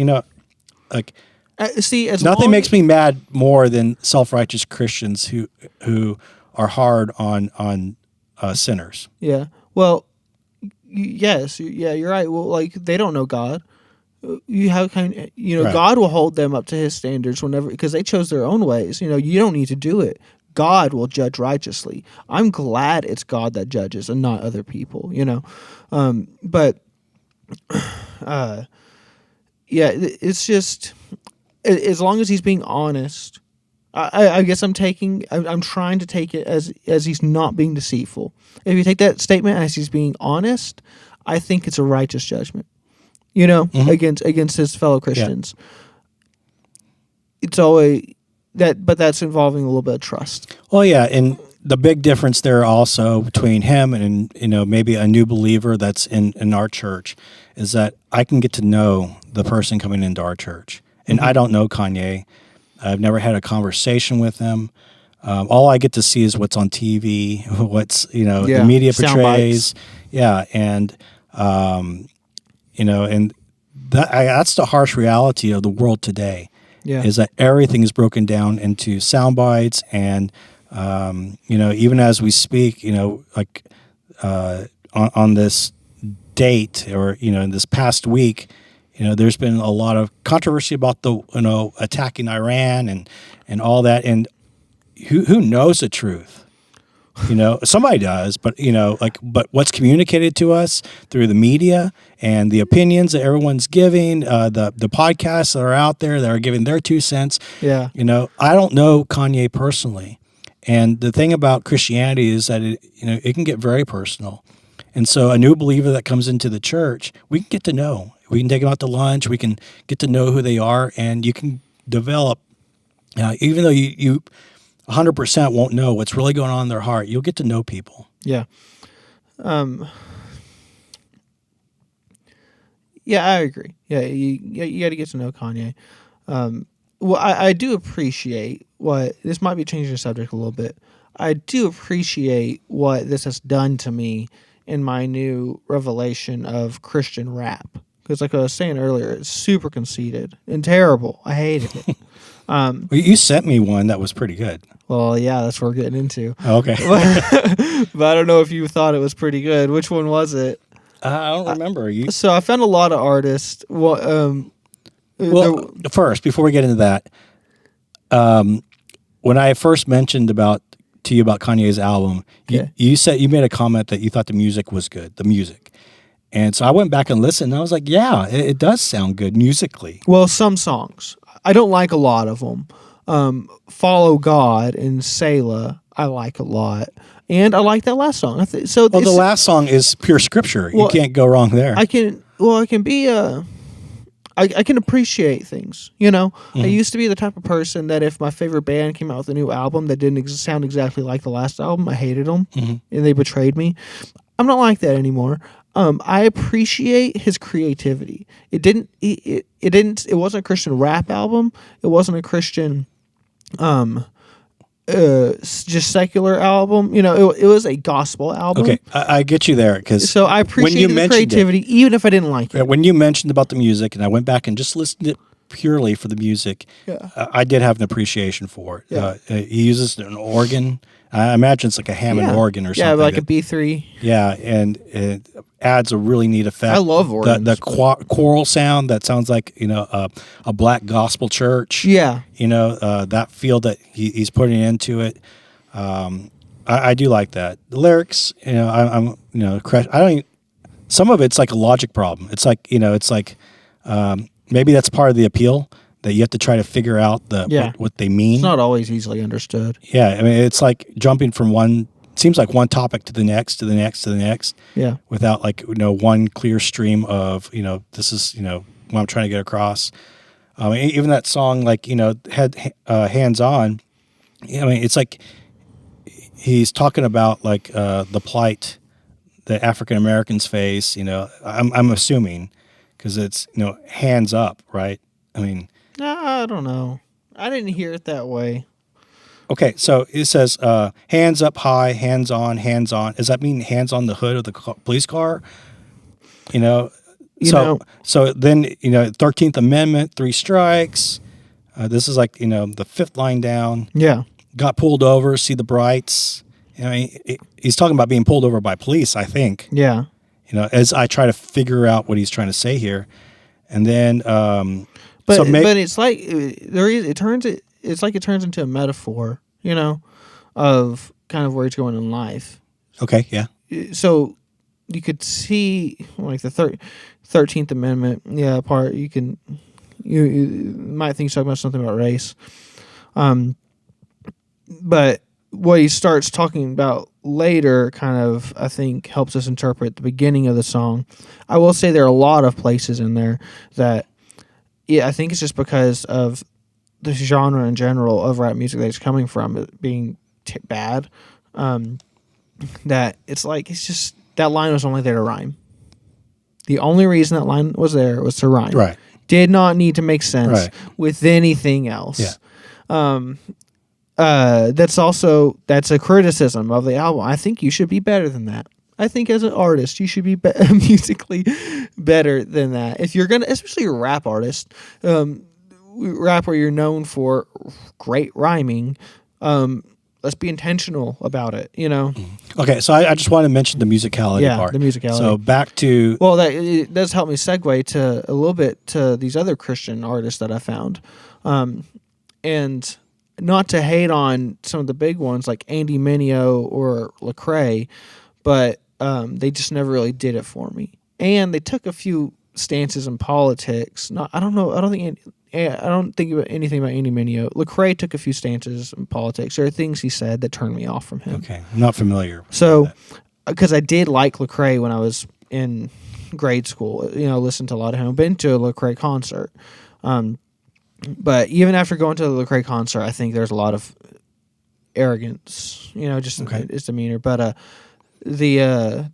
see, as nothing makes me mad more than self-righteous Christians who are hard on sinners. Yeah. Well, yes. Yeah, you're right. Well, they don't know God. You have right. God will hold them up to His standards whenever, because they chose their own ways. You don't need to do it. God will judge righteously. I'm glad it's God that judges and not other people. But it's just, as long as he's being honest. I guess I'm trying to take it as he's not being deceitful. If you take that statement as he's being honest, I think it's a righteous judgment. Mm-hmm. against his fellow Christians. Yeah. It's always that, but that's involving a little bit of trust. Well, yeah, and the big difference there also between him and maybe a new believer that's in our church is that I can get to know the person coming into our church, and I don't know Kanye. I've never had a conversation with him. All I get to see is what's on TV, what's the media portrays. Yeah, and and that's the harsh reality of the world today. Yeah. Is that everything is broken down into sound bites, and even as we speak, on this date, or in this past week, there's been a lot of controversy about the attacking Iran and all that, and who knows the truth? Somebody does, but but what's communicated to us through the media and the opinions that everyone's giving, the podcasts that are out there that are giving their 2 cents. Yeah. I don't know Kanye personally, and the thing about Christianity is that it can get very personal, and so a new believer that comes into the church, we can get to know. We can take them out to lunch. We can get to know who they are, and you can develop. Even though you 100% won't know what's really going on in their heart, you'll get to know people. Yeah. Yeah, I agree. Yeah, you got to get to know Kanye. Well, I do appreciate this might be changing the subject a little bit. I do appreciate what this has done to me in my new revelation of Christian rap. Because like I was saying earlier, it's super conceited and terrible. I hated it. Well, you sent me one that was pretty good. Well, yeah, that's what we're getting into. Oh, okay. But I don't know if you thought it was pretty good. Which one was it? I don't remember. So I found a lot of artists. First, before we get into that, when I first mentioned to you about Kanye's album, you said you made a comment that you thought the music was good. The music. And so I went back and listened, and I was like, yeah, it does sound good musically. Well, some songs. I don't like a lot of them. Follow God and Selah, I like a lot. And I like that last song. The last song is pure scripture. You can't go wrong there. I can appreciate things, Mm-hmm. I used to be the type of person that if my favorite band came out with a new album that didn't sound exactly like the last album, I hated them, mm-hmm. and they betrayed me. I'm not like that anymore. I appreciate his creativity. It wasn't a Christian rap album. It wasn't a Christian, just secular album. It was a gospel album. Okay, I get you there so I appreciate the creativity, even if I didn't like it. When you mentioned about the music, and I went back and just listened to it purely for the music, I did have an appreciation for it. Yeah. He uses an organ. I imagine it's like a Hammond organ or something. Yeah, like a B3. Yeah, and it adds a really neat effect. I love organs. The choral sound that sounds like a black gospel church. Yeah, that feel that he's putting into it. I do like that. The lyrics, I don't even, some of it's like a logic problem. It's like maybe that's part of the appeal, that you have to try to figure out what they mean. It's not always easily understood. Yeah, I mean, it's like jumping from one topic to the next, to the next, to the next. Yeah. Without one clear stream of, this is, what I'm trying to get across. Even that song, Hands On, it's like he's talking about the plight that African Americans face, I'm assuming, because it's, hands up, right? I mean, I don't know. I didn't hear it that way. Okay, so it says hands up high, hands on, hands on. Does that mean hands on the hood of the police car? So then 13th Amendment, 3 strikes. This is like the 5th line down. Yeah, got pulled over. See the brights. He's talking about being pulled over by police, I think. Yeah. As I try to figure out what he's trying to say here, and then. But it's like it turns into a metaphor, of kind of where it's going in life. Okay, yeah. So you could see like the 13th Amendment, part. You might think he's talking about something about race, but what he starts talking about later kind of, I think, helps us interpret the beginning of the song. I will say there are a lot of places in there that. Yeah, I think it's just because of the genre in general of rap music that it's coming from, it being bad, that it's just that line was only there to rime. The only reason that line was there was to rhyme. Right. Did not need to make sense with anything else. Yeah. That's a criticism of the album. I think you should be better than that. I think as an artist, you should be musically better than that. If you're gonna, especially a rap artist, rap where you're known for great rhyming, let's be intentional about it, you know? Okay, so I just want to mention the musicality part. The musicality. So back to... Well, it does help me segue to a little bit to these other Christian artists that I found. And not to hate on some of the big ones like Andy Mineo or Lecrae, but they just never really did it for me. And they took a few stances in politics. I don't think about anything about Andy Mineo. Lecrae took a few stances in politics. There are things he said that turned me off from him. Okay, I'm not familiar. So, because I did like Lecrae when I was in grade school, listened to a lot of him. I've been to a Lecrae concert. But even after going to the Lecrae concert, I think there's a lot of arrogance, just in his demeanor. But the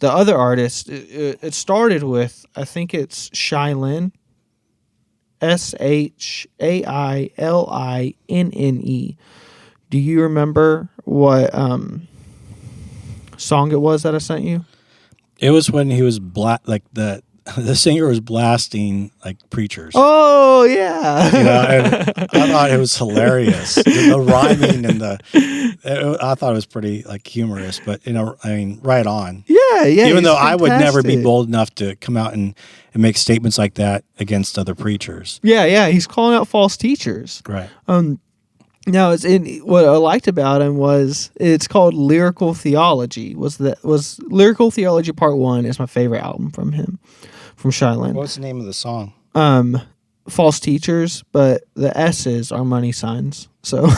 other artist, it started with, I think it's Shai Linne, ShailInne. Do you remember what song it was that I sent you? It was when he was the singer was blasting like preachers. Oh yeah, and I thought it was hilarious. The rhyming and I thought it was pretty like humorous, but right on. Yeah. Even though I would never be bold enough to come out and make statements like that against other preachers. Yeah, he's calling out false teachers. Right. Now what I liked about him was it's called Lyrical Theology. Was Lyrical Theology Part 1 is my favorite album from him, from Shai Linne. What's the name of the song? False Teachers, but the S's are money signs. So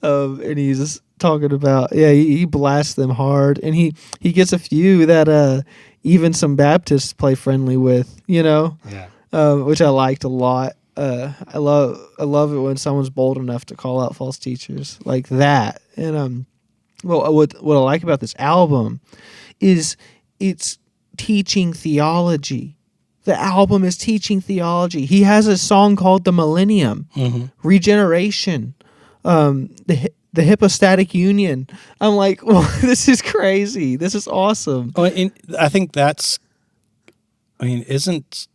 and he's just talking about he blasts them hard, and he gets a few that even some Baptists play friendly with, which I liked a lot. I love it when someone's bold enough to call out false teachers like that. And what I like about this album is it's teaching theology. The album is teaching theology. He has a song called "The Millennium," Regeneration, the hypostatic union. I'm like, well, this is crazy. This is awesome. Oh, I think that's. Isn't.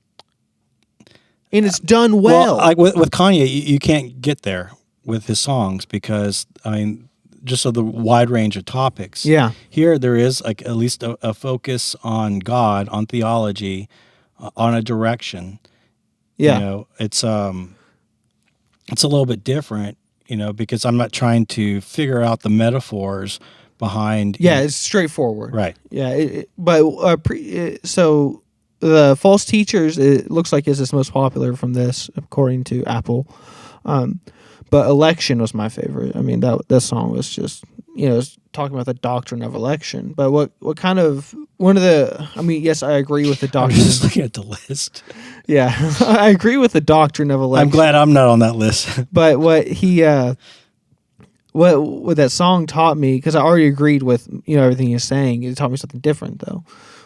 And it's done well. Like with Kanye, you can't get there with his songs because, just of the wide range of topics. Yeah. Here, there is like at least a focus on God, on theology, on a direction. Yeah. It's a little bit different, because I'm not trying to figure out the metaphors behind. Yeah, it's straightforward. Right. Yeah. So the false teachers, it looks like is his most popular from this, according to Apple. But election was my favorite. That song was just, it's talking about the doctrine of election. But what kind of yes, I agree with the doctrine. I'm just looking at the list. Yeah, I agree with the doctrine of election. I'm glad I'm not on that list. But what he, what that song taught me, because I already agreed with everything he's saying, it taught me something different though.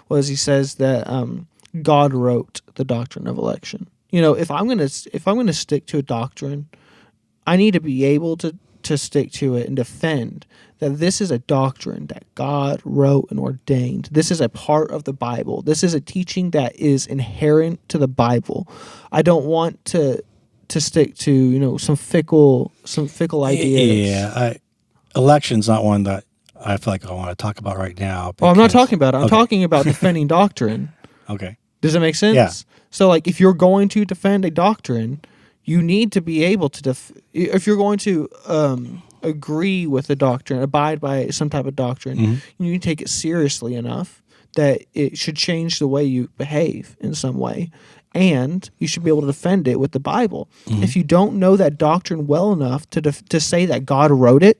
Was he says that God wrote the doctrine of election. If I'm gonna stick to a doctrine, I need to be able to stick to it and defend that this is a doctrine that God wrote and ordained. This is a part of the Bible. This is a teaching that is inherent to the Bible. I don't want to stick to some fickle ideas. Yeah, election's not one that I feel like I want to talk about right now. Well, I'm not talking about it. I'm talking about defending doctrine. Okay. Does that make sense? Yeah. So, like, if you're going to defend a doctrine, you need to be able to if you're going to agree with the doctrine, abide by some type of doctrine, you need to take it seriously enough that it should change the way you behave in some way. And you should be able to defend it with the Bible. If you don't know that doctrine well enough to say that God wrote it,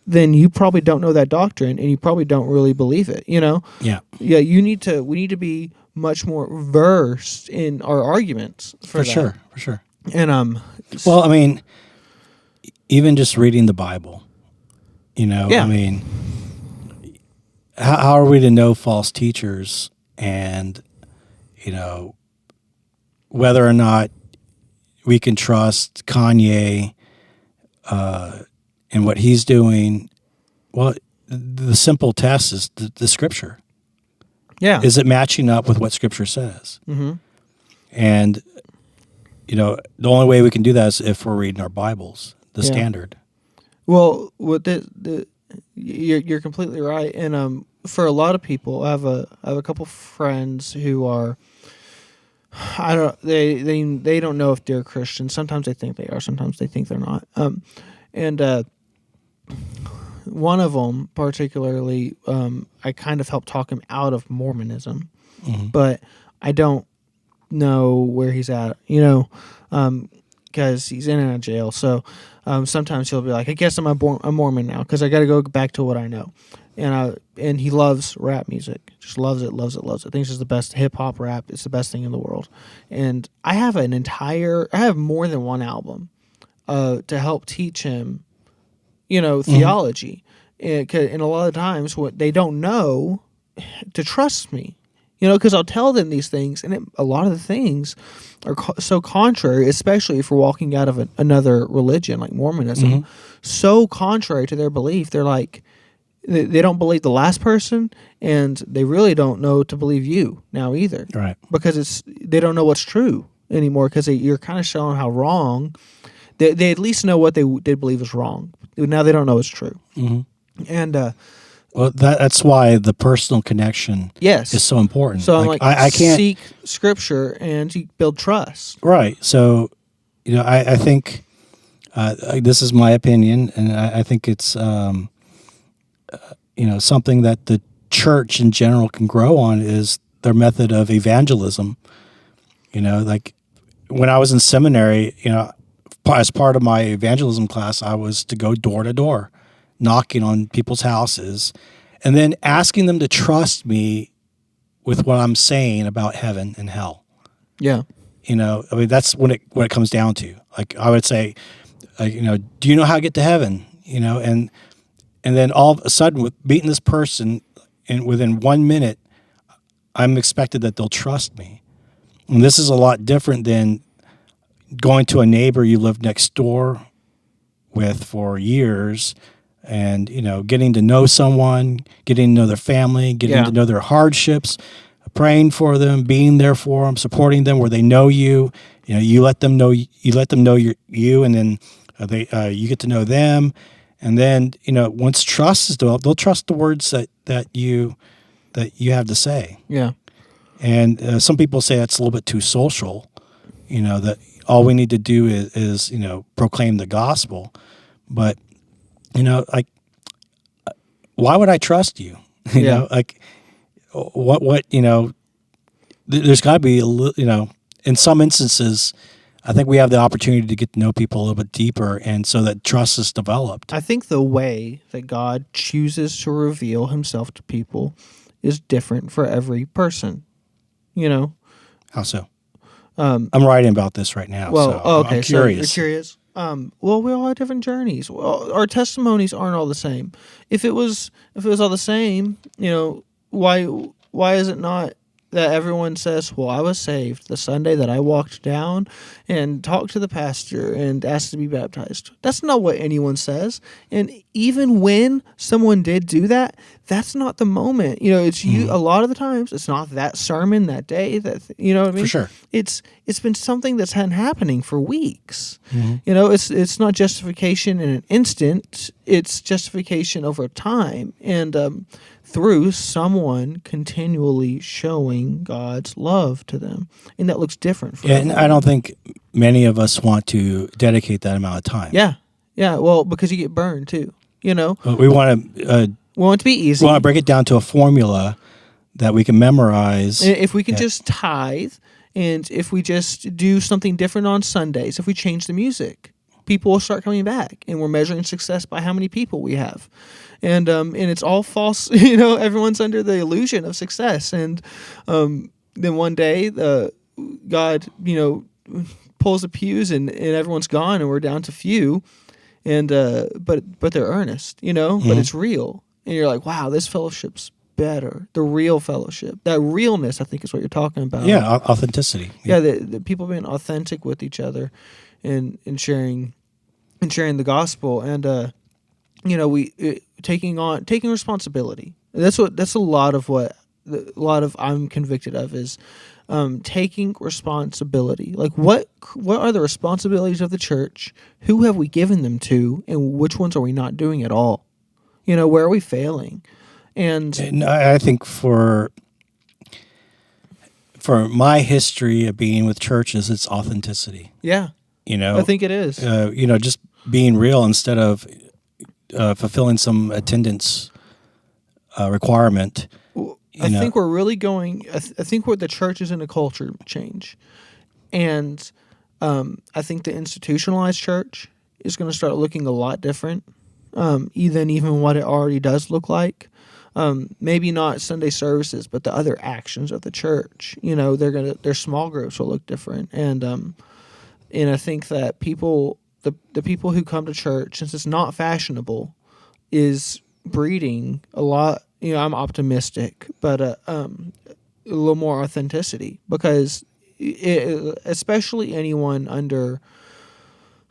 then you probably don't know that doctrine, and you probably don't really believe it. Yeah. Yeah. We need to be much more versed in our arguments for that. For sure. And even just reading the Bible, how are we to know false teachers and whether or not we can trust Kanye and what he's doing? Well, the simple test is the Scripture. Yeah. Is it matching up with what Scripture says? Mm-hmm. And, the only way we can do that is if we're reading our Bibles, the standard. Well, with you're completely right, and for a lot of people, I have a couple friends who are, they don't know if they're Christians. Sometimes they think they are. Sometimes they think they're not. And one of them particularly, I kind of helped talk him out of Mormonism, but I don't know where he's at, because he's in and out of jail. So sometimes he'll be like, I guess I'm a Mormon now because I got to go back to what I know. And he loves rap music, just loves it. Thinks it's the best hip hop rap. It's the best thing in the world. And I have more than one album to help teach him, theology. And a lot of times what they don't know to trust me, because I'll tell them these things, and a lot of the things are so contrary, especially if we're walking out of another religion like Mormonism, so contrary to their belief. They're like, they don't believe the last person, and they really don't know to believe you now either. Right. Because they don't know what's true anymore, because you're kind of showing how wrong. They at least know what they believe is wrong. Now they don't know it's true. And well, that's why the personal connection is so important. So I can't seek Scripture and you build trust. Right. So, I think this is my opinion, and I think it's something that the church in general can grow on is their method of evangelism. Like when I was in seminary, as part of my evangelism class, I was to go door to door, knocking on people's houses, and then asking them to trust me with what I'm saying about heaven and hell. Yeah. That's what it comes down to. Like I would say, do you know how to get to heaven? And then all of a sudden, with meeting this person, and within 1 minute, I'm expected that they'll trust me. And this is a lot different than going to a neighbor you lived next door with for years, and getting to know someone, getting to know their family, getting to know their hardships, praying for them, being there for them, supporting them where they know you. You let them know you, and then you get to know them. And then, once trust is developed, they'll trust the words that you have to say. Yeah. And some people say that's a little bit too social, that all we need to do is proclaim the gospel. But, why would I trust you? What there's got to be a little, in some instances, I think we have the opportunity to get to know people a little bit deeper, and so that trust is developed. I think the way that God chooses to reveal himself to people is different for every person. How so? I'm writing about this right now. Well, so okay. I'm curious. So you're curious. Well, we all have different journeys. Well, our testimonies aren't all the same. If it was all the same, why is it not that everyone says, well, I was saved the Sunday that I walked down and talked to the pastor and asked to be baptized? That's not what anyone says. And even when someone did do that, that's not the moment. It's you. A lot of the times, it's not that sermon that day. That what I mean. For sure. It's been something that's been happening for weeks. It's not justification in an instant. It's justification over time, and through someone continually showing God's love to them. And that looks different for and I don't think many of us want to dedicate that amount of time. Yeah. Well, because you get burned too, We want to... we want it to be easy. We want to break it down to a formula that we can memorize. If we can just tithe, and if we just do something different on Sundays, if we change the music, people will start coming back, and we're measuring success by how many people we have. And it's all false. Everyone's under the illusion of success. And then one day, God, pulls the pews, and everyone's gone, and we're down to few. And but they're earnest, but it's real. And you're like, wow, this fellowship's better. The real fellowship, that realness, I think, is what you're talking about. Yeah, authenticity. Yeah, the people being authentic with each other, and sharing the gospel, and taking responsibility. That's a lot of I'm convicted of is taking responsibility. Like, what are the responsibilities of the church? Who have we given them to, and which ones are we not doing at all? Where are we failing? And I think for my history of being with churches, it's authenticity. Yeah, I think it is. Just being real instead of fulfilling some attendance requirement. I think we're really going. I think the church is in a culture change, and I think the institutionalized church is going to start looking a lot different, than even what it already does look like. Maybe not Sunday services, but the other actions of the church. Their small groups will look different, and I think that the people who come to church, since it's not fashionable, is breeding a lot. I'm optimistic, but a little more authenticity, because especially anyone under,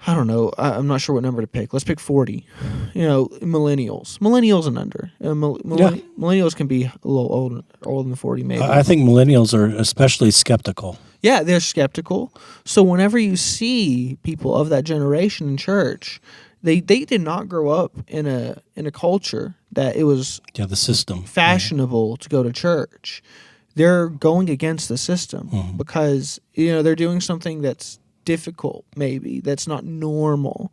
I don't know, I'm not sure what number to pick. Let's pick 40. Millennials and under. Millennials can be a little older than 40, maybe. I think millennials are especially skeptical. Yeah, they're skeptical. So whenever you see people of that generation in church, they did not grow up in a culture that it was the system fashionable to go to church. They're going against the system because they're doing something that's difficult, maybe that's not normal,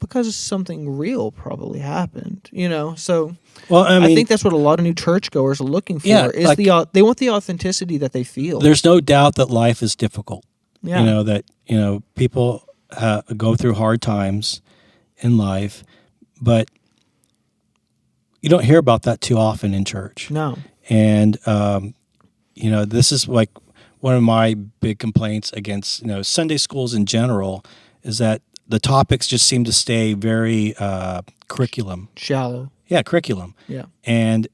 because something real probably happened. So I think that's what a lot of new churchgoers are looking for. Is they want the authenticity that they feel. There's no doubt that life is difficult. Yeah. That people go through hard times in life, but you don't hear about that too often in church. No. And this is like one of my big complaints against Sunday schools in general, is that the topics just seem to stay very curriculum. Shallow. Yeah, curriculum. Yeah. And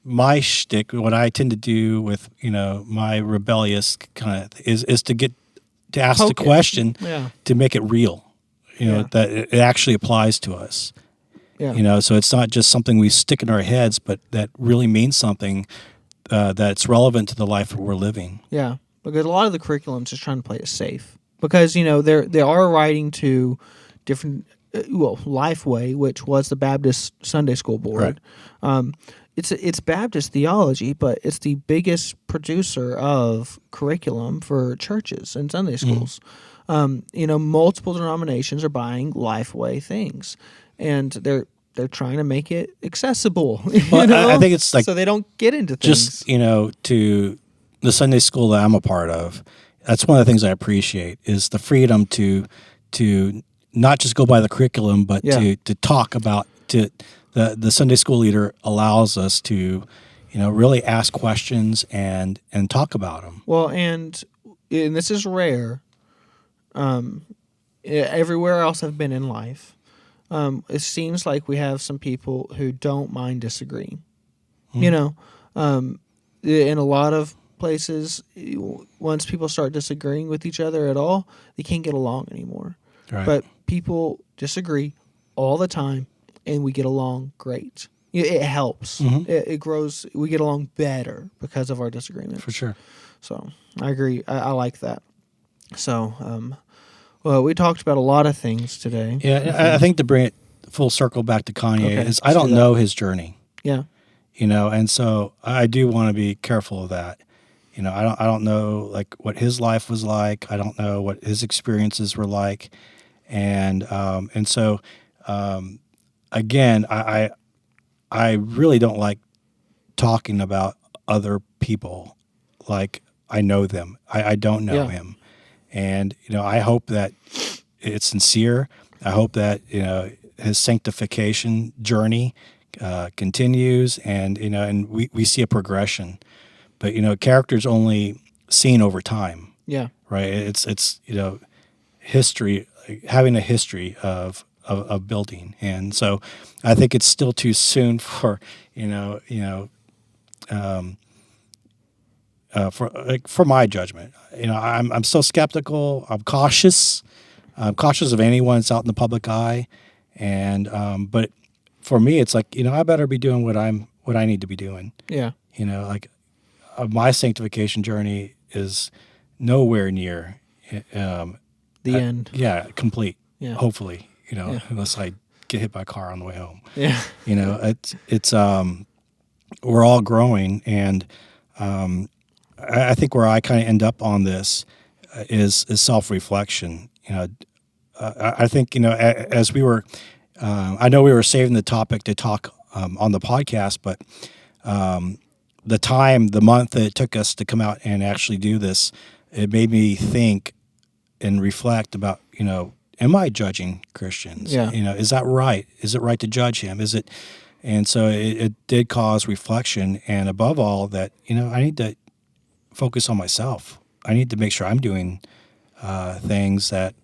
my shtick, what I tend to do with my rebellious kind of is to ask the question to make it real. That it actually applies to us. Yeah. So it's not just something we stick in our heads, but that really means something that's relevant to the life that we're living. Yeah, because a lot of the curriculum's just trying to play it safe. Because they are writing to different, Lifeway, which was the Baptist Sunday School board. Right. It's Baptist theology, but it's the biggest producer of curriculum for churches and Sunday schools. Multiple denominations are buying Lifeway things, and they're trying to make it accessible. I think it's like, so they don't get into things. Just to the Sunday school that I'm a part of. That's one of the things I appreciate, is the freedom to not just go by the curriculum, but to talk about the Sunday school leader allows us to really ask questions and talk about them. Well, and this is rare. Everywhere else I've been in life, it seems like we have some people who don't mind disagreeing. In a lot of places, once people start disagreeing with each other at all, they can't get along anymore. Right. But people disagree all the time, and we get along great. It helps. It grows. We get along better because of our disagreements. For sure. So I agree. I like that. So, well, we talked about a lot of things today. Yeah, I think to bring it full circle back to Kanye is I don't know his journey. Yeah. And so I do want to be careful of that. I don't know like what his life was like. I don't know what his experiences were like, and so again, I really don't like talking about other people like I know them. I don't know him, and I hope that it's sincere. I hope that his sanctification journey continues, and and we see a progression. But character's only seen over time. Yeah. Right. It's history, having a history of building, and so I think it's still too soon for for my judgment. I'm still skeptical. I'm cautious. I'm cautious of anyone that's out in the public eye, and but for me, it's like I better be doing what I need to be doing. Yeah. My sanctification journey is nowhere near the end. Yeah, complete. Yeah. Hopefully, unless I get hit by a car on the way home. Yeah. It's we're all growing, and I think where I kind of end up on this is self-reflection. I think as we were, I know we were saving the topic to talk on the podcast, but the month that it took us to come out and actually do this, it made me think and reflect about, am I judging Christians? Yeah. Is that right? Is it right to judge him? Is it? And so it did cause reflection, and above all that, I need to focus on myself. I need to make sure I'm doing things that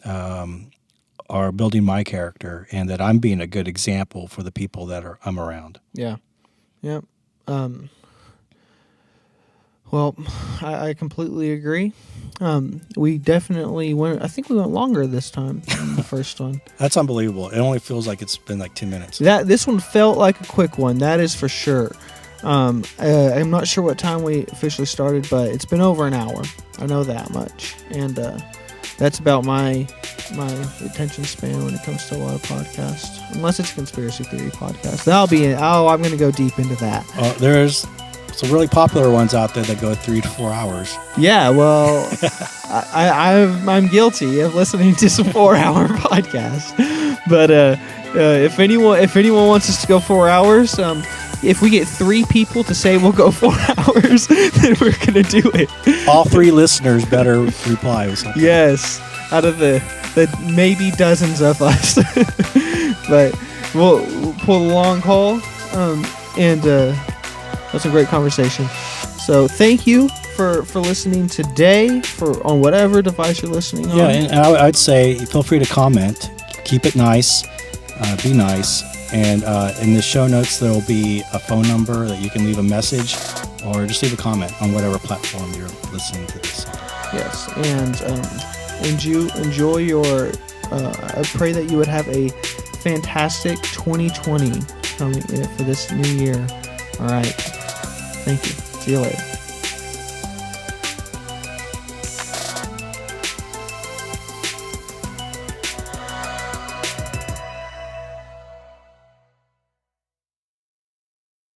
are building my character, and that I'm being a good example for the people that I'm around. Yeah. Yeah. Well, I completely agree. We definitely went. I think we went longer this time than the first one. That's unbelievable. It only feels like it's been like 10 minutes. This one felt like a quick one. That is for sure. I'm not sure what time we officially started, but it's been over an hour. I know that much, and that's about my attention span when it comes to a lot of podcasts. Unless it's a conspiracy theory podcast, that'll be it. Oh, I'm going to go deep into that. There's some really popular ones out there that go 3 to 4 hours. Yeah, well, I'm guilty of listening to some 4-hour podcasts. But if anyone wants us to go 4 hours, if we get 3 people to say we'll go 4 hours, then we're gonna do it. All 3 listeners better reply with something. Yes, out of the maybe dozens of us. But we'll pull a long haul, and that's a great conversation. So thank you for listening today, on whatever device you're listening on. Yeah, and I'd say feel free to comment. Keep it nice. Be nice. And in the show notes, there will be a phone number that you can leave a message or just leave a comment on whatever platform you're listening to this on. Yes, and you enjoy your... I pray that you would have a fantastic 2020 coming for this new year. All right. Thank you. See you later.